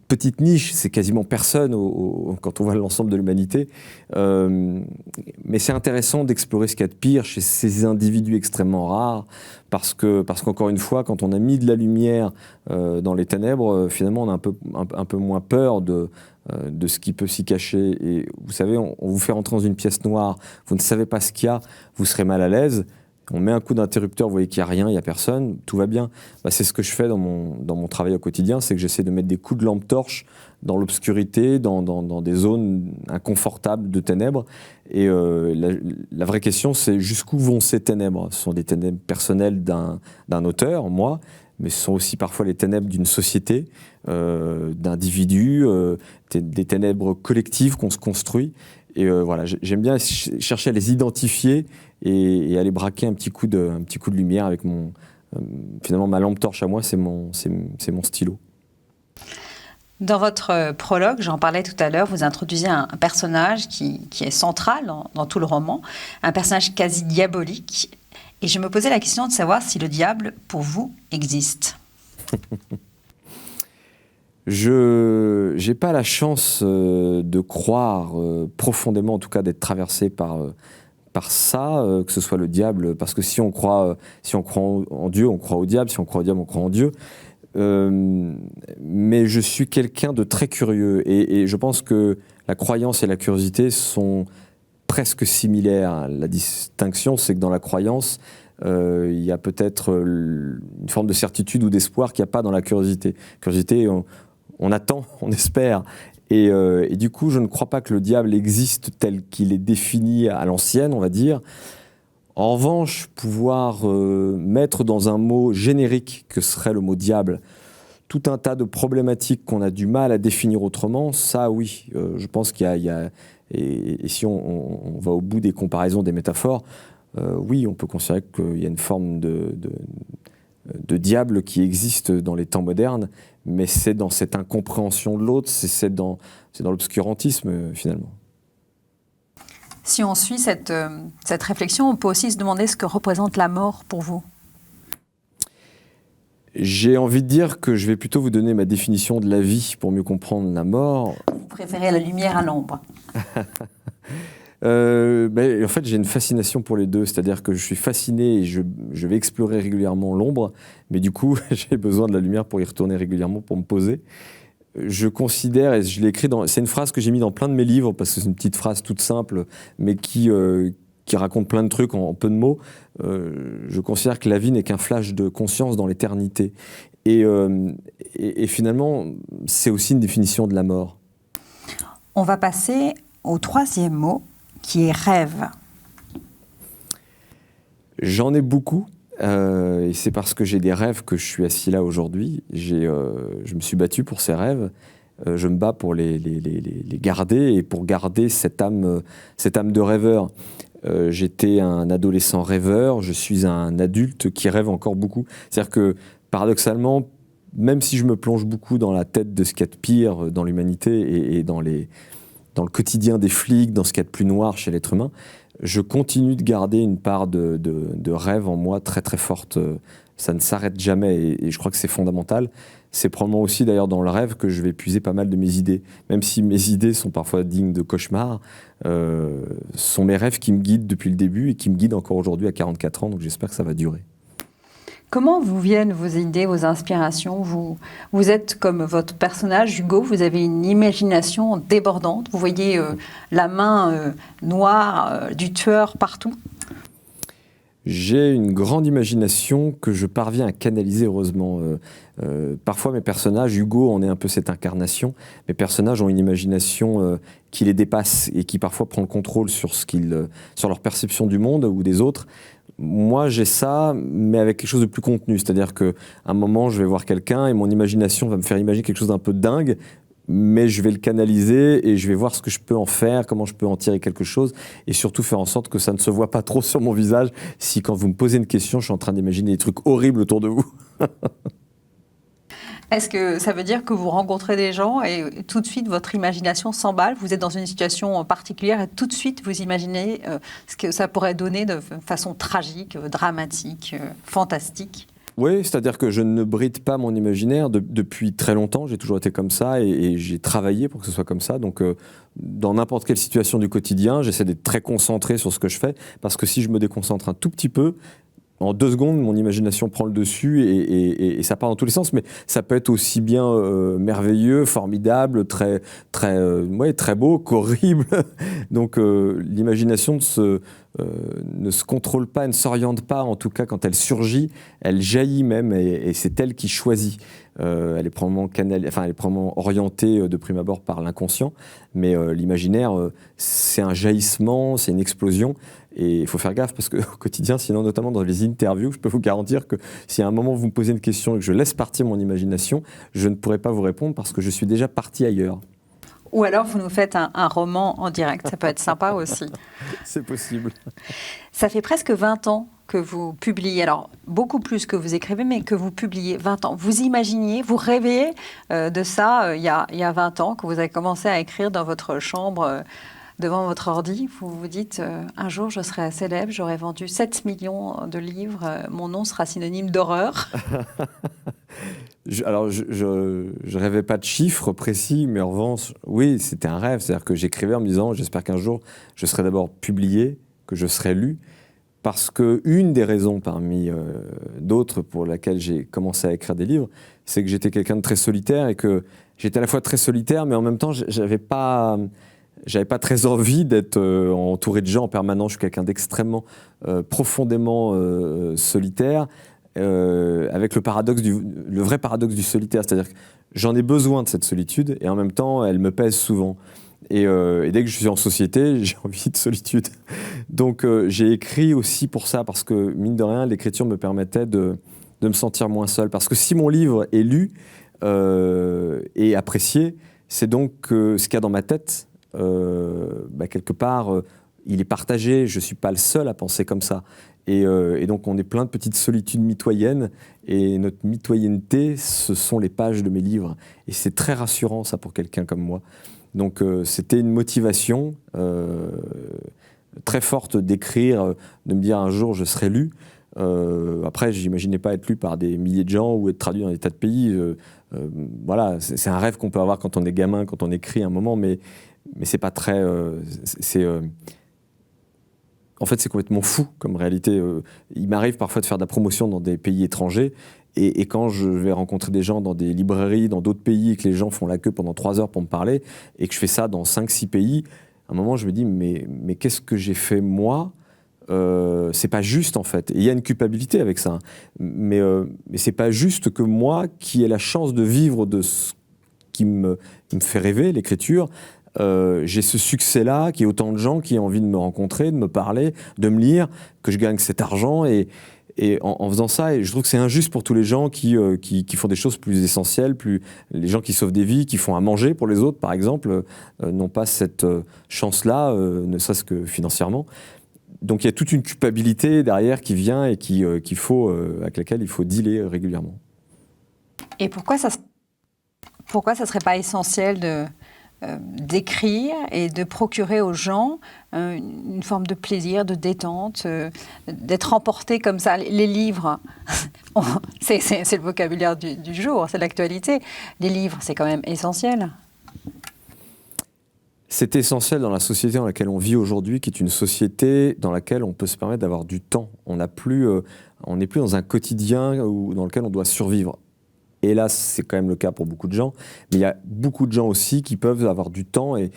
petite niche, c'est quasiment personne quand on voit l'ensemble de l'humanité. Mais c'est intéressant d'explorer ce qu'il y a de pire chez ces individus extrêmement rares, parce qu'encore une fois, quand on a mis de la lumière dans les ténèbres, finalement on a un peu moins peur de ce qui peut s'y cacher. Et vous savez, on vous fait rentrer dans une pièce noire, vous ne savez pas ce qu'il y a, vous serez mal à l'aise. On met un coup d'interrupteur, vous voyez qu'il n'y a rien, il n'y a personne, tout va bien. Bah, c'est ce que je fais dans mon travail au quotidien, c'est que j'essaie de mettre des coups de lampe torche dans l'obscurité, dans des zones inconfortables de ténèbres. Et la vraie question, c'est jusqu'où vont ces ténèbres? Ce sont des ténèbres personnelles d'un auteur, moi, mais ce sont aussi parfois les ténèbres d'une société, d'individus, des ténèbres collectives qu'on se construit. Et voilà, j'aime bien chercher à les identifier et à les braquer un petit coup de lumière avec finalement ma lampe torche à moi, c'est mon stylo. Dans votre prologue, j'en parlais tout à l'heure, vous introduisez un personnage qui est central dans tout le roman, un personnage quasi diabolique. Et je me posais la question de savoir si le diable, pour vous, existe. Je n'ai pas la chance de croire profondément, en tout cas d'être traversé par ça, que ce soit le diable, parce que si on croit en Dieu, on croit au diable, si on croit au diable, on croit en Dieu. Mais je suis quelqu'un de très curieux et je pense que la croyance et la curiosité sont presque similaires. La distinction, c'est que dans la croyance, il y a peut-être une forme de certitude ou d'espoir qu'il n'y a pas dans la curiosité. Curiosité, on attend, on espère. Et du coup, je ne crois pas que le diable existe tel qu'il est défini à l'ancienne, on va dire. En revanche, pouvoir mettre dans un mot générique que serait le mot diable tout un tas de problématiques qu'on a du mal à définir autrement, ça oui, je pense qu'il y a et si on va au bout des comparaisons, des métaphores, oui, on peut considérer qu'il y a une forme de diable qui existe dans les temps modernes, mais c'est dans cette incompréhension de l'autre, c'est dans l'obscurantisme finalement. Si on suit cette réflexion, on peut aussi se demander ce que représente la mort pour vous. J'ai envie de dire que je vais plutôt vous donner ma définition de la vie pour mieux comprendre la mort. Vous préférez la lumière à l'ombre? En fait, j'ai une fascination pour les deux, c'est-à-dire que je suis fasciné et je vais explorer régulièrement l'ombre, mais du coup, j'ai besoin de la lumière pour y retourner régulièrement, pour me poser. Je considère, et je l'ai écrit c'est une phrase que j'ai mis dans plein de mes livres, parce que c'est une petite phrase toute simple, mais qui raconte plein de trucs en peu de mots. Je considère que la vie n'est qu'un flash de conscience dans l'éternité. Et finalement, c'est aussi une définition de la mort. On va passer au troisième mot, qui est rêve. J'en ai beaucoup. Et c'est parce que j'ai des rêves que je suis assis là aujourd'hui. Je me suis battu pour ces rêves. Je me bats pour les garder et pour garder cette âme de rêveur. J'étais un adolescent rêveur, je suis un adulte qui rêve encore beaucoup. C'est-à-dire que, paradoxalement, même si je me plonge beaucoup dans la tête de ce qu'il y a de pire dans l'humanité et dans le quotidien des flics, dans ce qu'il y a de plus noir chez l'être humain, je continue de garder une part de rêve en moi très très forte. Ça ne s'arrête jamais et je crois que c'est fondamental. C'est probablement aussi d'ailleurs dans le rêve que je vais puiser pas mal de mes idées. Même si mes idées sont parfois dignes de cauchemars, ce sont mes rêves qui me guident depuis le début et qui me guident encore aujourd'hui à 44 ans, donc j'espère que ça va durer. Comment vous viennent vos idées, vos inspirations? Vous êtes comme votre personnage, Hugo, vous avez une imagination débordante. Vous voyez la main noire du tueur partout. J'ai une grande imagination que je parviens à canaliser, heureusement. Parfois, mes personnages, Hugo en est un peu cette incarnation, mes personnages ont une imagination qui les dépasse et qui parfois prend le contrôle sur leur perception du monde ou des autres. Moi, j'ai ça, mais avec quelque chose de plus contenu. C'est-à-dire qu'à un moment, je vais voir quelqu'un et mon imagination va me faire imaginer quelque chose d'un peu dingue, mais je vais le canaliser et je vais voir ce que je peux en faire, comment je peux en tirer quelque chose et surtout faire en sorte que ça ne se voit pas trop sur mon visage si quand vous me posez une question, je suis en train d'imaginer des trucs horribles autour de vous. Est-ce que ça veut dire que vous rencontrez des gens et tout de suite votre imagination s'emballe? Vous êtes dans une situation particulière et tout de suite vous imaginez ce que ça pourrait donner de façon tragique, dramatique, fantastique? Oui, c'est-à-dire que je ne bride pas mon imaginaire depuis très longtemps. J'ai toujours été comme ça et j'ai travaillé pour que ce soit comme ça. Donc, dans n'importe quelle situation du quotidien, j'essaie d'être très concentré sur ce que je fais parce que si je me déconcentre un tout petit peu, en 2 secondes, mon imagination prend le dessus et ça part dans tous les sens, mais ça peut être aussi bien merveilleux, formidable, très beau qu'horrible. Donc l'imagination ne se contrôle pas, ne s'oriente pas, en tout cas quand elle surgit, elle jaillit même et c'est elle qui choisit. Elle est probablement orientée de prime abord par l'inconscient, mais l'imaginaire, c'est un jaillissement, c'est une explosion. Et il faut faire gaffe parce qu'au quotidien, sinon notamment dans les interviews, je peux vous garantir que si à un moment vous me posez une question et que je laisse partir mon imagination, je ne pourrai pas vous répondre parce que je suis déjà parti ailleurs. Ou alors vous nous faites un roman en direct, ça peut être sympa aussi. C'est possible. Ça fait presque 20 ans que vous publiez, alors beaucoup plus que vous écrivez, mais que vous publiez 20 ans. Vous imaginiez, vous rêviez de ça il y a 20 ans, que vous avez commencé à écrire dans votre chambre devant votre ordi, vous vous dites un jour je serai célèbre, j'aurai vendu 7 millions de livres, mon nom sera synonyme d'horreur. Je rêvais pas de chiffres précis, mais en revanche, oui, c'était un rêve. C'est-à-dire que j'écrivais en me disant j'espère qu'un jour je serai d'abord publié, que je serai lu, parce qu'une des raisons parmi d'autres pour laquelle j'ai commencé à écrire des livres, c'est que j'étais quelqu'un de très solitaire et que j'étais à la fois très solitaire, mais en même temps j'avais pas très envie d'être entouré de gens en permanence. Je suis quelqu'un d'extrêmement, profondément solitaire, avec le vrai paradoxe du solitaire. C'est-à-dire que j'en ai besoin de cette solitude et en même temps, elle me pèse souvent. Et dès que je suis en société, j'ai envie de solitude. Donc j'ai écrit aussi pour ça, parce que mine de rien, l'écriture me permettait de me sentir moins seul. Parce que si mon livre est lu et apprécié, c'est donc ce qu'il y a dans ma tête, quelque part, il est partagé. Je ne suis pas le seul à penser comme ça. Et donc, on est plein de petites solitudes mitoyennes. Et notre mitoyenneté, ce sont les pages de mes livres. Et c'est très rassurant, ça, pour quelqu'un comme moi. Donc, c'était une motivation très forte d'écrire, de me dire un jour, je serai lu. Après, je n'imaginais pas être lu par des milliers de gens ou être traduit dans des tas de pays. Voilà, c'est un rêve qu'on peut avoir quand on est gamin, quand on écrit un moment, mais c'est pas très... En fait, c'est complètement fou comme réalité. Il m'arrive parfois de faire de la promotion dans des pays étrangers, et quand je vais rencontrer des gens dans des librairies, dans d'autres pays, et que les gens font la queue pendant 3 heures pour me parler, et que je fais ça dans 5-6 pays, à un moment, je me dis, mais qu'est-ce que j'ai fait moi ? C'est pas juste, en fait. Et il y a une culpabilité avec ça. Mais c'est pas juste que moi, qui ai la chance de vivre de ce qui me fait rêver, l'écriture, j'ai ce succès-là, qu'il y ait autant de gens qui ont envie de me rencontrer, de me parler, de me lire, que je gagne cet argent. Et Et en faisant ça, et je trouve que c'est injuste pour tous les gens qui font des choses plus essentielles, les gens qui sauvent des vies, qui font à manger pour les autres, par exemple, n'ont pas cette chance-là, ne serait-ce que financièrement. Donc il y a toute une culpabilité derrière qui vient et avec laquelle il faut dealer régulièrement. Et pourquoi ça serait pas essentiel d'écrire et de procurer aux gens une forme de plaisir, de détente, d'être emporté comme ça. Les livres, c'est le vocabulaire du jour, c'est l'actualité. Les livres, c'est quand même essentiel. C'est essentiel dans la société dans laquelle on vit aujourd'hui, qui est une société dans laquelle on peut se permettre d'avoir du temps. On n'est plus dans un quotidien dans lequel on doit survivre. Hélas, c'est quand même le cas pour beaucoup de gens, mais il y a beaucoup de gens aussi qui peuvent avoir du temps. Et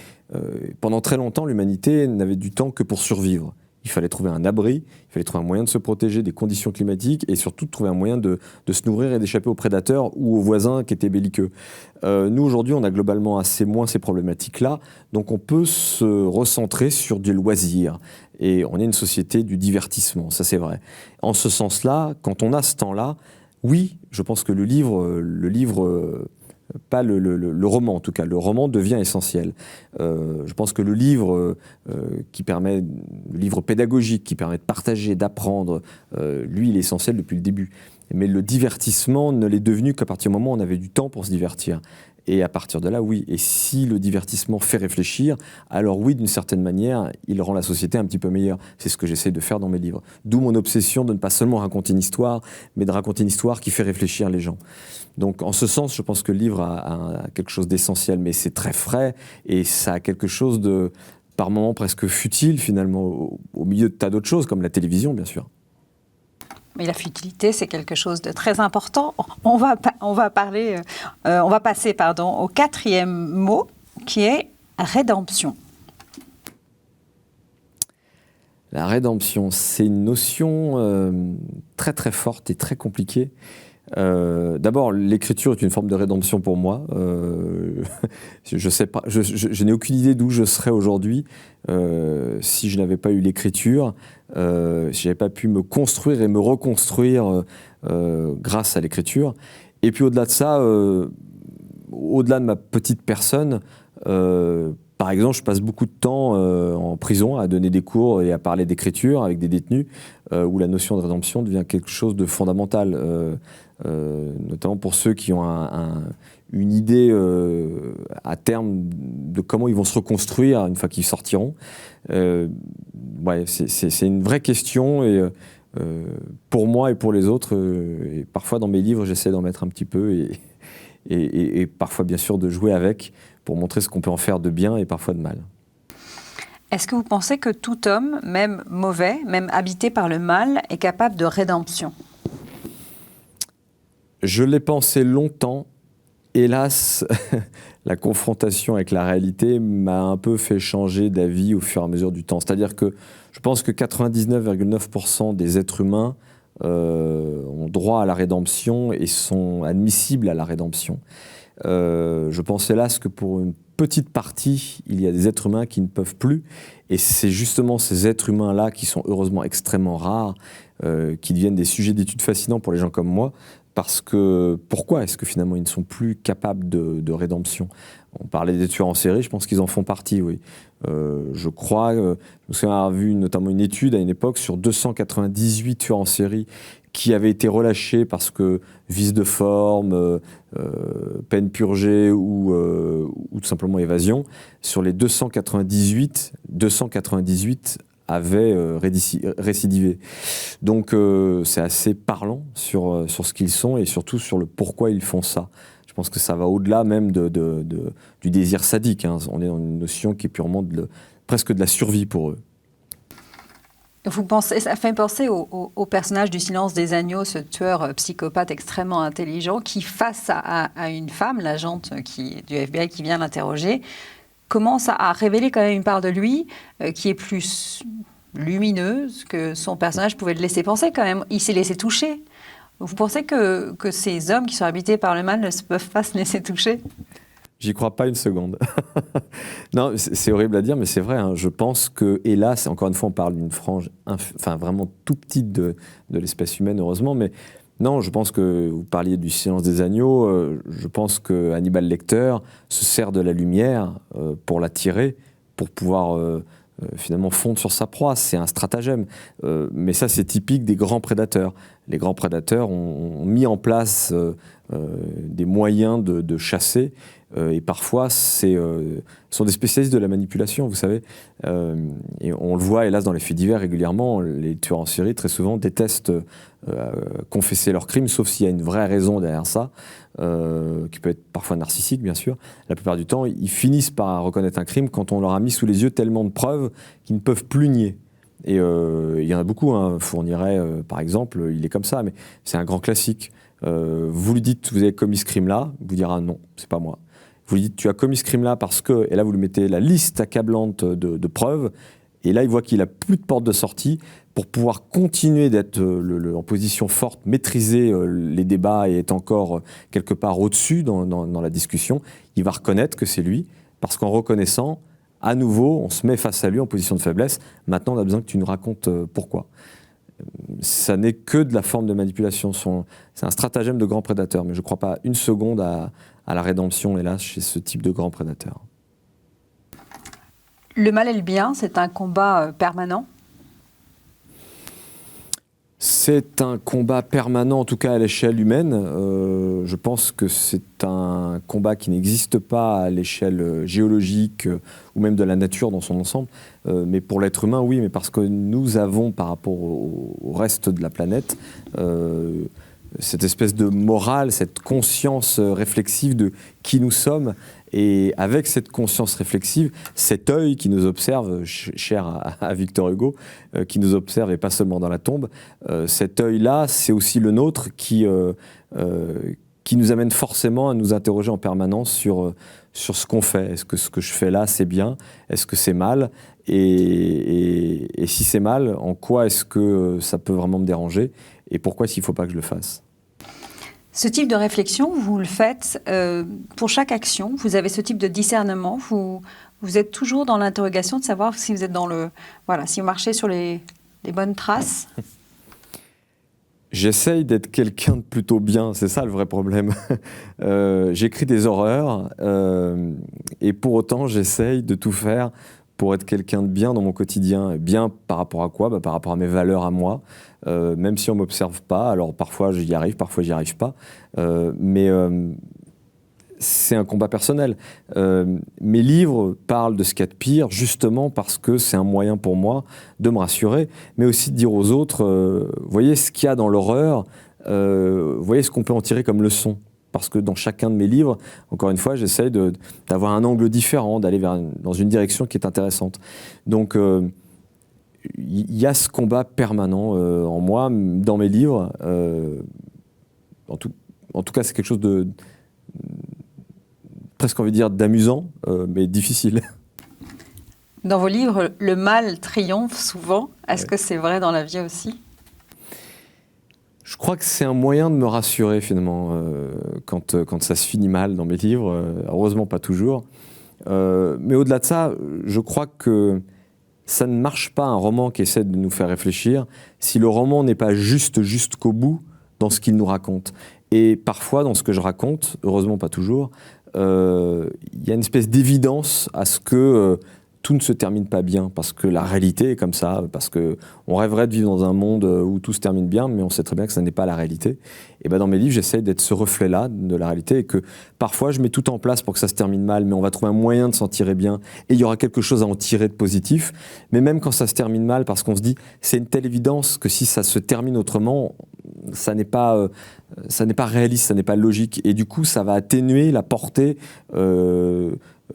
pendant très longtemps, l'humanité n'avait du temps que pour survivre. Il fallait trouver un abri, il fallait trouver un moyen de se protéger des conditions climatiques et surtout de trouver un moyen de se nourrir et d'échapper aux prédateurs ou aux voisins qui étaient belliqueux. Nous, aujourd'hui, on a globalement assez moins ces problématiques-là, donc on peut se recentrer sur du loisir. Et on est une société du divertissement, ça c'est vrai. En ce sens-là, quand on a ce temps-là, oui, je pense que le livre pas le roman en tout cas, le roman devient essentiel. Je pense que le livre le livre pédagogique qui permet de partager, d'apprendre, lui il est essentiel depuis le début. Mais le divertissement ne l'est devenu qu'à partir du moment où on avait du temps pour se divertir. Et à partir de là, oui. Et si le divertissement fait réfléchir, alors oui, d'une certaine manière, il rend la société un petit peu meilleure. C'est ce que j'essaie de faire dans mes livres. D'où mon obsession de ne pas seulement raconter une histoire, mais de raconter une histoire qui fait réfléchir les gens. Donc en ce sens, je pense que le livre a quelque chose d'essentiel, mais c'est très frais et ça a quelque chose de, par moments, presque futile finalement, au milieu de tas d'autres choses, comme la télévision, bien sûr. Mais la futilité, c'est quelque chose de très important. On va passer au quatrième mot, qui est rédemption. La rédemption, c'est une notion très très forte et très compliquée. D'abord, l'écriture est une forme de rédemption pour moi. Je sais pas, je n'ai aucune idée d'où je serais aujourd'hui si je n'avais pas eu l'écriture, si je n'avais pas pu me construire et me reconstruire grâce à l'écriture. Et puis au-delà de ça, au-delà de ma petite personne, par exemple, je passe beaucoup de temps en prison à donner des cours et à parler d'écriture avec des détenus, où la notion de rédemption devient quelque chose de fondamental, notamment pour ceux qui ont une idée à terme de comment ils vont se reconstruire une fois qu'ils sortiront. Ouais, c'est une vraie question et pour moi et pour les autres, et parfois dans mes livres, j'essaie d'en mettre un petit peu et parfois bien sûr de jouer avec pour montrer ce qu'on peut en faire de bien et parfois de mal. Est-ce que vous pensez que tout homme, même mauvais, même habité par le mal, est capable de rédemption ? Je l'ai pensé longtemps. Hélas, la confrontation avec la réalité m'a un peu fait changer d'avis au fur et à mesure du temps. C'est-à-dire que je pense que 99,9% des êtres humains ont droit à la rédemption et sont admissibles à la rédemption. Je pense hélas que pour une petite partie, il y a des êtres humains qui ne peuvent plus. Et c'est justement ces êtres humains-là qui sont heureusement extrêmement rares, qui deviennent des sujets d'études fascinants pour les gens comme moi. Parce que, pourquoi est-ce que finalement ils ne sont plus capables de rédemption ? On parlait des tueurs en série, je pense qu'ils en font partie, oui. Je crois, je me souviens avoir vu notamment une étude à une époque sur 298 tueurs en série qui avaient été relâchés parce que vice de forme, peine purgée ou tout simplement évasion. Sur les 298 avaient récidivé. Donc c'est assez parlant sur ce qu'ils sont et surtout sur le pourquoi ils font ça. Je pense que ça va au-delà même du désir sadique. Hein. On est dans une notion qui est purement presque de la survie pour eux. Ça fait penser au personnage du Silence des agneaux, ce tueur psychopathe extrêmement intelligent qui, face à une femme, l'agente du FBI qui vient l'interroger, commence à révéler quand même une part de lui qui est plus lumineuse que son personnage pouvait le laisser penser quand même. Il s'est laissé toucher. Vous pensez que ces hommes qui sont habités par le mal ne peuvent pas se laisser toucher ? J'y crois pas une seconde. Non, c'est horrible à dire, mais c'est vrai. Hein. Je pense que, hélas, encore une fois, on parle d'une frange, vraiment tout petite de l'espèce humaine, heureusement, mais non, je pense que vous parliez du Silence des agneaux. Je pense que Hannibal Lecter se sert de la lumière pour l'attirer, pour pouvoir finalement fondre sur sa proie. C'est un stratagème. Mais ça, c'est typique des grands prédateurs. Les grands prédateurs ont mis en place des moyens de chasser. Et parfois, sont des spécialistes de la manipulation, vous savez. Et on le voit, hélas, dans les faits divers régulièrement. Les tueurs en série, très souvent, détestent confesser leurs crimes, sauf s'il y a une vraie raison derrière ça, qui peut être parfois narcissique, bien sûr. La plupart du temps, ils finissent par reconnaître un crime quand on leur a mis sous les yeux tellement de preuves qu'ils ne peuvent plus nier. Et il y en a beaucoup, hein. Fourniret, par exemple, il est comme ça, mais c'est un grand classique. Vous lui dites, vous avez commis ce crime-là, il vous dira non, c'est pas moi. Vous lui dites, tu as commis ce crime-là parce que, et là vous lui mettez la liste accablante de preuves, et là il voit qu'il n'a plus de porte de sortie pour pouvoir continuer d'être en position forte, maîtriser les débats et être encore quelque part au-dessus dans la discussion. Il va reconnaître que c'est lui, parce qu'en reconnaissant, à nouveau, on se met face à lui en position de faiblesse. Maintenant, on a besoin que tu nous racontes pourquoi. Ça n'est que de la forme de manipulation. C'est un stratagème de grand prédateur, mais je ne crois pas une seconde à la rédemption, hélas, chez ce type de grand prédateur. Le mal et le bien, c'est un combat permanent? C'est un combat permanent, en tout cas à l'échelle humaine. Je pense que c'est un combat qui n'existe pas à l'échelle géologique ou même de la nature dans son ensemble. Mais pour l'être humain, oui, mais parce que nous avons, par rapport au reste de la planète, cette espèce de morale, cette conscience réflexive de qui nous sommes. Et avec cette conscience réflexive, cet œil qui nous observe, cher à Victor Hugo, qui nous observe et pas seulement dans la tombe, cet œil-là, c'est aussi le nôtre qui nous amène forcément à nous interroger en permanence sur ce qu'on fait. Est-ce que ce que je fais là, c'est bien? Est-ce que c'est mal? Et si c'est mal, en quoi est-ce que ça peut vraiment me déranger? Et pourquoi s'il ne faut pas que je le fasse? Ce type de réflexion, vous le faites pour chaque action. Vous avez ce type de discernement. Vous êtes toujours dans l'interrogation de savoir si vous êtes si vous marchez sur les bonnes traces. J'essaye d'être quelqu'un de plutôt bien, c'est ça le vrai problème. J'écris des horreurs et pour autant j'essaye de tout faire pour être quelqu'un de bien dans mon quotidien. Bien par rapport à quoi? Par rapport à mes valeurs à moi. Même si on ne m'observe pas, alors parfois j'y arrive, parfois j'y arrive pas, mais c'est un combat personnel. Mes livres parlent de ce qu'il y a de pire, justement parce que c'est un moyen pour moi de me rassurer, mais aussi de dire aux autres, voyez ce qu'il y a dans l'horreur, voyez ce qu'on peut en tirer comme leçon. Parce que dans chacun de mes livres, encore une fois, j'essaye d'avoir un angle différent, d'aller dans une direction qui est intéressante. Donc, il y a ce combat permanent en moi, dans mes livres. En tout cas, c'est quelque chose de presque envie de dire d'amusant, mais difficile. Dans vos livres, le mal triomphe souvent. Est-ce que c'est vrai dans la vie aussi? Je crois que c'est un moyen de me rassurer finalement quand ça se finit mal dans mes livres. Heureusement pas toujours. Mais au-delà de ça, je crois que ça ne marche pas un roman qui essaie de nous faire réfléchir si le roman n'est pas jusqu'au bout dans ce qu'il nous raconte. Et parfois, dans ce que je raconte, heureusement pas toujours, il y a une espèce d'évidence à ce que tout ne se termine pas bien, parce que la réalité est comme ça, parce qu'on rêverait de vivre dans un monde où tout se termine bien, mais on sait très bien que ça n'est pas la réalité. Et dans mes livres, j'essaie d'être ce reflet-là de la réalité, et que parfois je mets tout en place pour que ça se termine mal, mais on va trouver un moyen de s'en tirer bien, et il y aura quelque chose à en tirer de positif. Mais même quand ça se termine mal, parce qu'on se dit, c'est une telle évidence que si ça se termine autrement, ça n'est pas réaliste, ça n'est pas logique, et du coup ça va atténuer la portée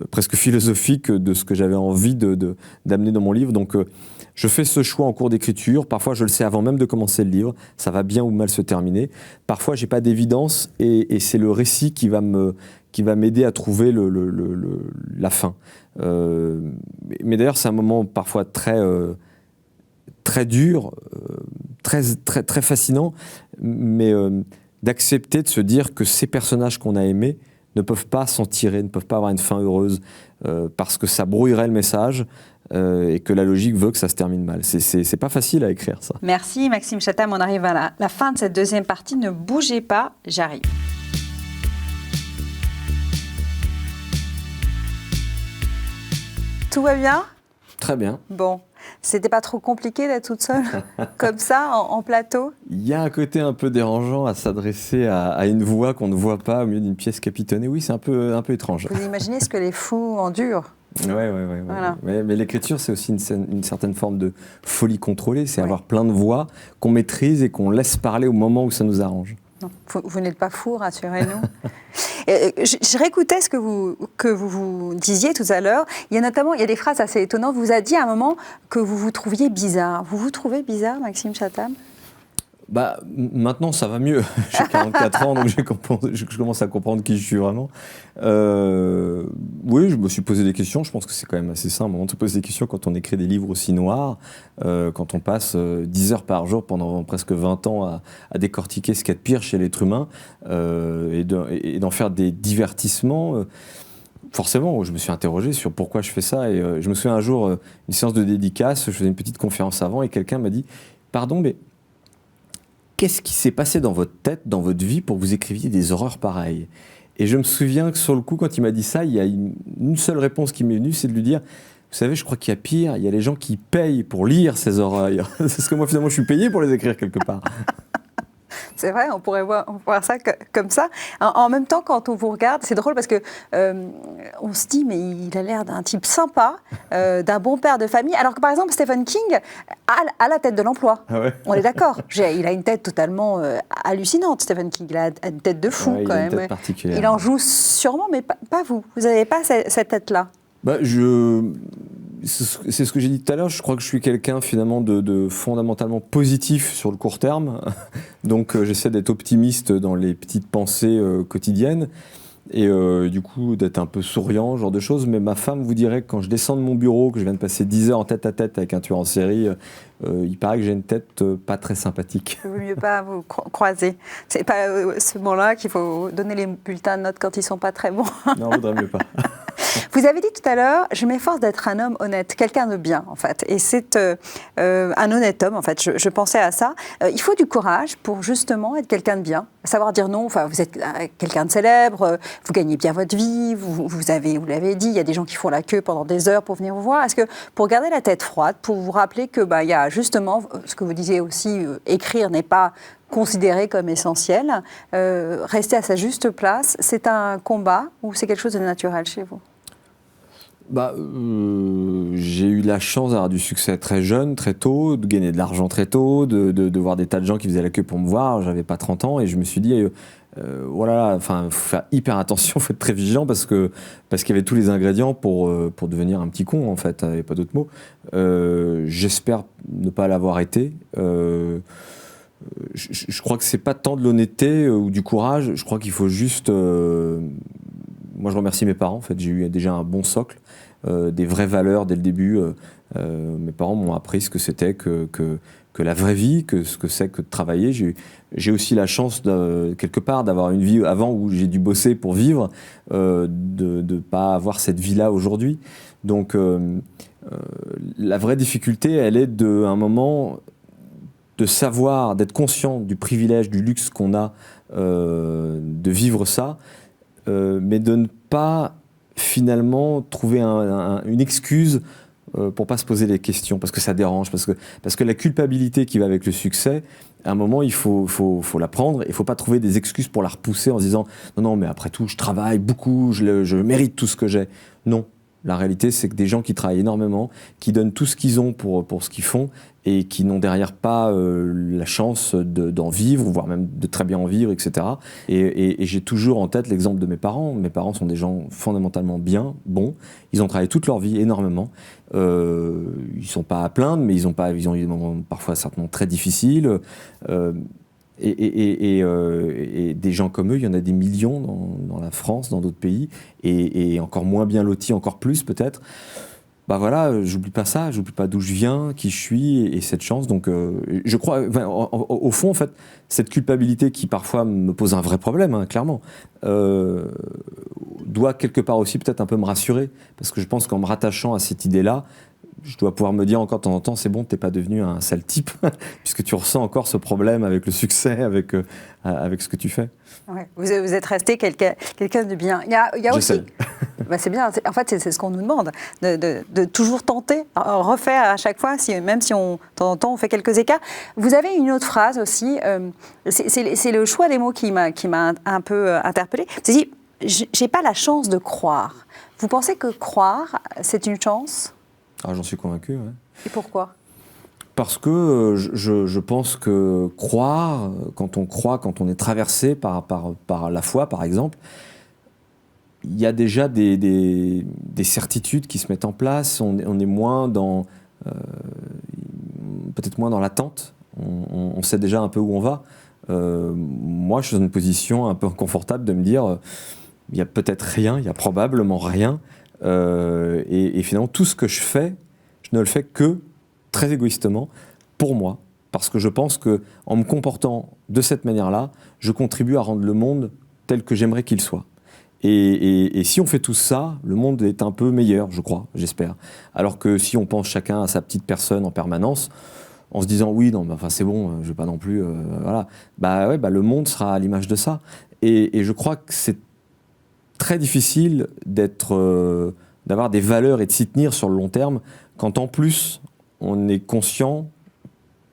presque philosophique de ce que j'avais envie d'amener dans mon livre. Donc je fais ce choix en cours d'écriture. Parfois je le sais avant même de commencer le livre, ça va bien ou mal se terminer. Parfois j'ai pas d'évidence et c'est le récit qui va m'aider à trouver la fin. Mais d'ailleurs c'est un moment parfois très dur, très fascinant, mais d'accepter de se dire que ces personnages qu'on a aimés ne peuvent pas s'en tirer, ne peuvent pas avoir une fin heureuse, parce que ça brouillerait le message, et que la logique veut que ça se termine mal. C'est pas facile à écrire, ça. Merci Maxime Chatham, on arrive à la fin de cette deuxième partie. Ne bougez pas, j'arrive. Tout va bien ? Très bien. Bon, c'était pas trop compliqué d'être toute seule comme ça, en plateau ? Il y a un côté un peu dérangeant à s'adresser à une voix qu'on ne voit pas au milieu d'une pièce capitonnée. Oui, c'est un peu étrange. Vous imaginez ce que les fous endurent ? Oui. Voilà. Mais l'écriture, c'est aussi une certaine forme de folie contrôlée. C'est avoir plein de voix qu'on maîtrise et qu'on laisse parler au moment où ça nous arrange. Non, vous n'êtes pas fou, rassurez-nous. Je réécoutais ce que vous disiez tout à l'heure. Il y a des phrases assez étonnantes. Vous avez dit à un moment que vous vous trouviez bizarre. Vous vous trouvez bizarre, Maxime Chatham ? Maintenant, ça va mieux. J'ai 44 ans, donc je commence à comprendre qui je suis vraiment. Oui, je me suis posé des questions. Je pense que c'est quand même assez simple, moment de se poser des questions quand on écrit des livres aussi noirs, quand on passe 10 heures par jour pendant presque 20 ans à décortiquer ce qu'il y a de pire chez l'être humain, et d'en faire des divertissements. Forcément, je me suis interrogé sur pourquoi je fais ça. Et je me souviens un jour, une séance de dédicace, je faisais une petite conférence avant, et quelqu'un m'a dit « Pardon, mais qu'est-ce qui s'est passé dans votre tête, dans votre vie, pour que vous écriviez des horreurs pareilles ?» Et je me souviens que sur le coup, quand il m'a dit ça, il y a une seule réponse qui m'est venue, c'est de lui dire « Vous savez, je crois qu'il y a pire, il y a les gens qui payent pour lire ces horreurs. » Parce que moi, finalement, je suis payé pour les écrire quelque part. C'est vrai, on pourrait voir ça comme ça. En même temps, quand on vous regarde, c'est drôle parce que on se dit, mais il a l'air d'un type sympa, d'un bon père de famille. Alors que par exemple, Stephen King a la tête de l'emploi. Ah ouais. On est d'accord. Il a une tête totalement hallucinante, Stephen King. Il a une tête de fou quand même. Il a une tête particulière. Il en joue sûrement, mais pas vous. Vous n'avez pas cette tête-là. C'est ce que j'ai dit tout à l'heure, je crois que je suis quelqu'un finalement de fondamentalement positif sur le court terme, donc j'essaie d'être optimiste dans les petites pensées quotidiennes, et du coup d'être un peu souriant, ce genre de choses, mais ma femme vous dirait que quand je descends de mon bureau, que je viens de passer 10 heures en tête à tête avec un tueur en série, il paraît que j'ai une tête pas très sympathique. Il vaut mieux pas vous croiser. C'est pas à ce moment-là qu'il faut donner les bulletins de notes quand ils sont pas très bons. Non, il vaudrait mieux pas. Vous avez dit tout à l'heure, je m'efforce d'être un homme honnête, quelqu'un de bien en fait. Et c'est un honnête homme en fait, je pensais à ça. Il faut du courage pour justement être quelqu'un de bien, savoir dire non. Enfin, vous êtes quelqu'un de célèbre, vous gagnez bien votre vie, vous l'avez dit, il y a des gens qui font la queue pendant des heures pour venir vous voir. Est-ce que pour garder la tête froide, pour vous rappeler que il y a justement, ce que vous disiez aussi, écrire n'est pas considéré comme essentiel, rester à sa juste place, c'est un combat ou c'est quelque chose de naturel chez vous ? J'ai eu la chance d'avoir du succès très jeune, très tôt, de gagner de l'argent très tôt, de voir des tas de gens qui faisaient la queue pour me voir. J'avais pas 30 ans et je me suis dit, voilà, enfin, faut faire hyper attention, faut être très vigilant parce qu'il y avait tous les ingrédients pour devenir un petit con en fait, il n'y avait pas d'autre mot. J'espère ne pas l'avoir été. Je crois que c'est pas tant de l'honnêteté ou du courage. Je crois qu'il faut juste. Moi, je remercie mes parents. En fait, j'ai eu déjà un bon socle, des vraies valeurs dès le début. Mes parents m'ont appris ce que c'était que la vraie vie, ce que c'est que de travailler. J'ai aussi la chance quelque part d'avoir une vie avant où j'ai dû bosser pour vivre, de ne pas avoir cette vie-là aujourd'hui. Donc, la vraie difficulté, elle est à un moment de savoir, d'être conscient du privilège, du luxe qu'on a de vivre ça, mais de ne pas finalement trouver une excuse pour pas se poser les questions, parce que ça dérange, parce que la culpabilité qui va avec le succès, à un moment, il faut la prendre, et il faut pas trouver des excuses pour la repousser en se disant « Non, mais après tout, je travaille beaucoup, je mérite tout ce que j'ai. » Non. La réalité, c'est que des gens qui travaillent énormément, qui donnent tout ce qu'ils ont pour ce qu'ils font et qui n'ont derrière pas la chance d'en vivre, voire même de très bien en vivre, etc. Et j'ai toujours en tête l'exemple de mes parents. Mes parents sont des gens fondamentalement bien, bons. Ils ont travaillé toute leur vie énormément. Ils sont pas à plaindre, mais ils ont eu des moments parfois certainement très difficiles. Et des gens comme eux, il y en a des millions dans la France, dans d'autres pays, et encore moins bien lotis, encore plus peut-être. bah voilà, j'oublie pas ça, j'oublie pas d'où je viens, qui je suis et cette chance. Donc je crois, enfin, au fond, en fait, cette culpabilité qui parfois me pose un vrai problème, hein, clairement, doit quelque part aussi peut-être un peu me rassurer, parce que je pense qu'en me rattachant à cette idée-là, je dois pouvoir me dire encore de temps en temps, c'est bon, t'es pas devenu un sale type, puisque tu ressens encore ce problème avec le succès, avec ce que tu fais. Ouais. Vous êtes resté quelqu'un de bien. Il y a aussi. Bah c'est bien. En fait, c'est ce qu'on nous demande, de toujours tenter, refaire à chaque fois, même si de temps en temps on fait quelques écarts. Vous avez une autre phrase aussi. C'est le choix des mots qui m'a un peu interpellée. Vous avez dit, j'ai pas la chance de croire. Vous pensez que croire, c'est une chance ? Ah, j'en suis convaincu. Ouais. Et pourquoi ? Parce que je pense que croire, quand on est traversé par la foi, par exemple, il y a déjà des certitudes qui se mettent en place. On est moins dans, peut-être moins dans l'attente. On sait déjà un peu où on va. Moi, je suis dans une position un peu confortable de me dire, il y a peut-être rien, il y a probablement rien. Et finalement, tout ce que je fais, je ne le fais que très égoïstement pour moi, parce que je pense qu'en me comportant de cette manière-là, je contribue à rendre le monde tel que j'aimerais qu'il soit. Et si on fait tout ça, le monde est un peu meilleur, je crois, j'espère. Alors que si on pense chacun à sa petite personne en permanence, en se disant oui, non, enfin c'est bon, je vais pas non plus, voilà. Le monde sera à l'image de ça. Et je crois que c'est très difficile d'avoir des valeurs et de s'y tenir sur le long terme, quand en plus on est conscient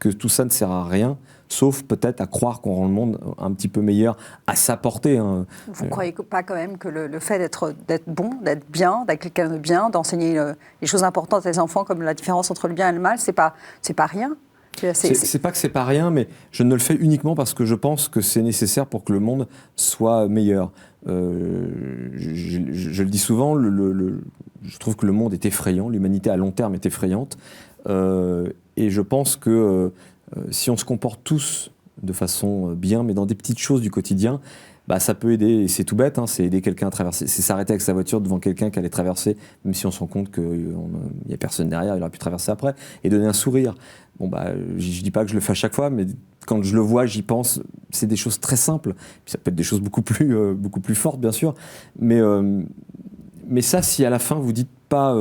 que tout ça ne sert à rien, sauf peut-être à croire qu'on rend le monde un petit peu meilleur à sa portée. Hein. Vous ne croyez pas quand même que le fait d'être bon, d'être bien, d'être quelqu'un de bien, d'enseigner les choses importantes à ses enfants, comme la différence entre le bien et le mal, c'est pas rien ? C'est pas que c'est pas rien, mais je ne le fais uniquement parce que je pense que c'est nécessaire pour que le monde soit meilleur. Je le dis souvent, je trouve que le monde est effrayant, l'humanité à long terme est effrayante, et je pense que si on se comporte tous de façon bien, mais dans des petites choses du quotidien, ça peut aider, et c'est tout bête, hein, c'est aider quelqu'un à traverser, c'est s'arrêter avec sa voiture devant quelqu'un qui allait traverser, même si on se rend compte qu'il n'y a personne derrière, il aurait pu traverser après, et donner un sourire. Bon, je dis pas que je le fais à chaque fois, mais quand je le vois, j'y pense, c'est des choses très simples. Puis ça peut être des choses beaucoup plus fortes, bien sûr, mais ça, si à la fin vous dites pas,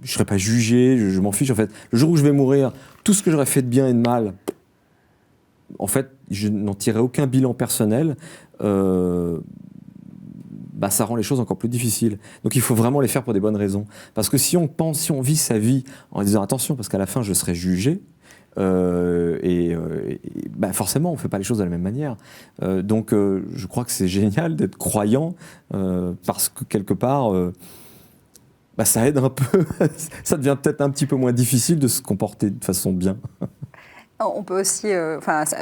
je serai pas jugé, je m'en fiche, en fait, le jour où je vais mourir, tout ce que j'aurais fait de bien et de mal, en fait, je n'en tirerai aucun bilan personnel, ça rend les choses encore plus difficiles. Donc il faut vraiment les faire pour des bonnes raisons. Parce que si on vit sa vie en disant attention, parce qu'à la fin je serai jugé, forcément on ne fait pas les choses de la même manière. Donc je crois que c'est génial d'être croyant, parce que quelque part, ça aide un peu. Ça devient peut-être un petit peu moins difficile de se comporter de façon bien. On peut aussi,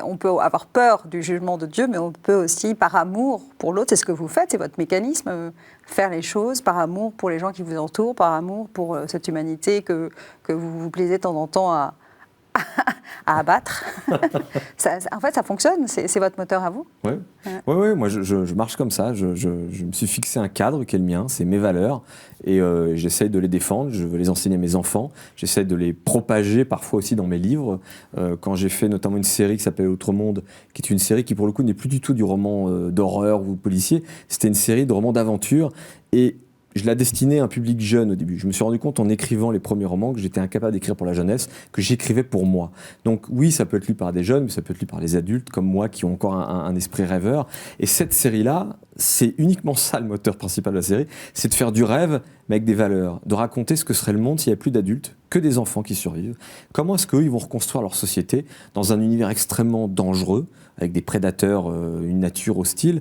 on peut avoir peur du jugement de Dieu, mais on peut aussi, par amour pour l'autre, c'est ce que vous faites, c'est votre mécanisme, faire les choses par amour pour les gens qui vous entourent, par amour pour cette humanité que vous vous plaisez de temps en temps à abattre. En fait, ça fonctionne, c'est votre moteur à vous. Oui, moi je marche comme ça, je me suis fixé un cadre qui est le mien, c'est mes valeurs, et j'essaye de les défendre, je veux les enseigner à mes enfants, j'essaye de les propager parfois aussi dans mes livres. Quand j'ai fait notamment une série qui s'appelle Autre Monde, qui est une série qui pour le coup n'est plus du tout du roman d'horreur ou policier, c'était une série de romans d'aventure, et je la destinais à un public jeune au début. Je me suis rendu compte en écrivant les premiers romans que j'étais incapable d'écrire pour la jeunesse, que j'écrivais pour moi. Donc oui, ça peut être lu par des jeunes, mais ça peut être lu par les adultes comme moi qui ont encore un esprit rêveur. Et cette série-là, c'est uniquement ça le moteur principal de la série, c'est de faire du rêve, mais avec des valeurs, de raconter ce que serait le monde s'il n'y avait plus d'adultes, que des enfants qui survivent. Comment est-ce qu'eux, ils vont reconstruire leur société dans un univers extrêmement dangereux, avec des prédateurs, une nature hostile.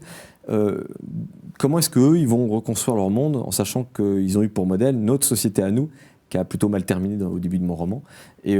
Comment est-ce qu'eux, ils vont reconstruire leur monde en sachant qu'ils ont eu pour modèle notre société à nous, qui a plutôt mal terminé au début de mon roman. Et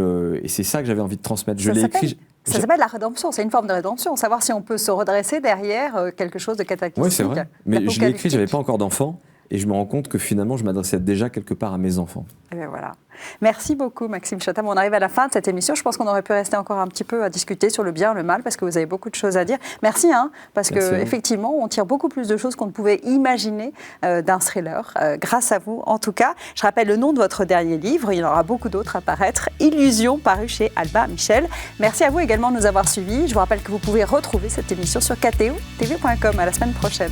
c'est ça que j'avais envie de transmettre. Ça s'appelle la rédemption, c'est une forme de rédemption, savoir si on peut se redresser derrière quelque chose de cataclysmique. Oui, c'est vrai. Mais je l'ai écrit, je n'avais pas encore d'enfant. et je me rends compte que finalement, je m'adressais déjà quelque part à mes enfants. Et bien voilà. Merci beaucoup, Maxime Chatham. On arrive à la fin de cette émission. Je pense qu'on aurait pu rester encore un petit peu à discuter sur le bien, le mal, parce que vous avez beaucoup de choses à dire. Merci, parce qu'effectivement, on tire beaucoup plus de choses qu'on ne pouvait imaginer d'un thriller, grâce à vous, en tout cas. Je rappelle le nom de votre dernier livre. Il y en aura beaucoup d'autres à paraître. Illusion, paru chez Albin Michel. Merci à vous également de nous avoir suivis. Je vous rappelle que vous pouvez retrouver cette émission sur kto.tv.com. À la semaine prochaine.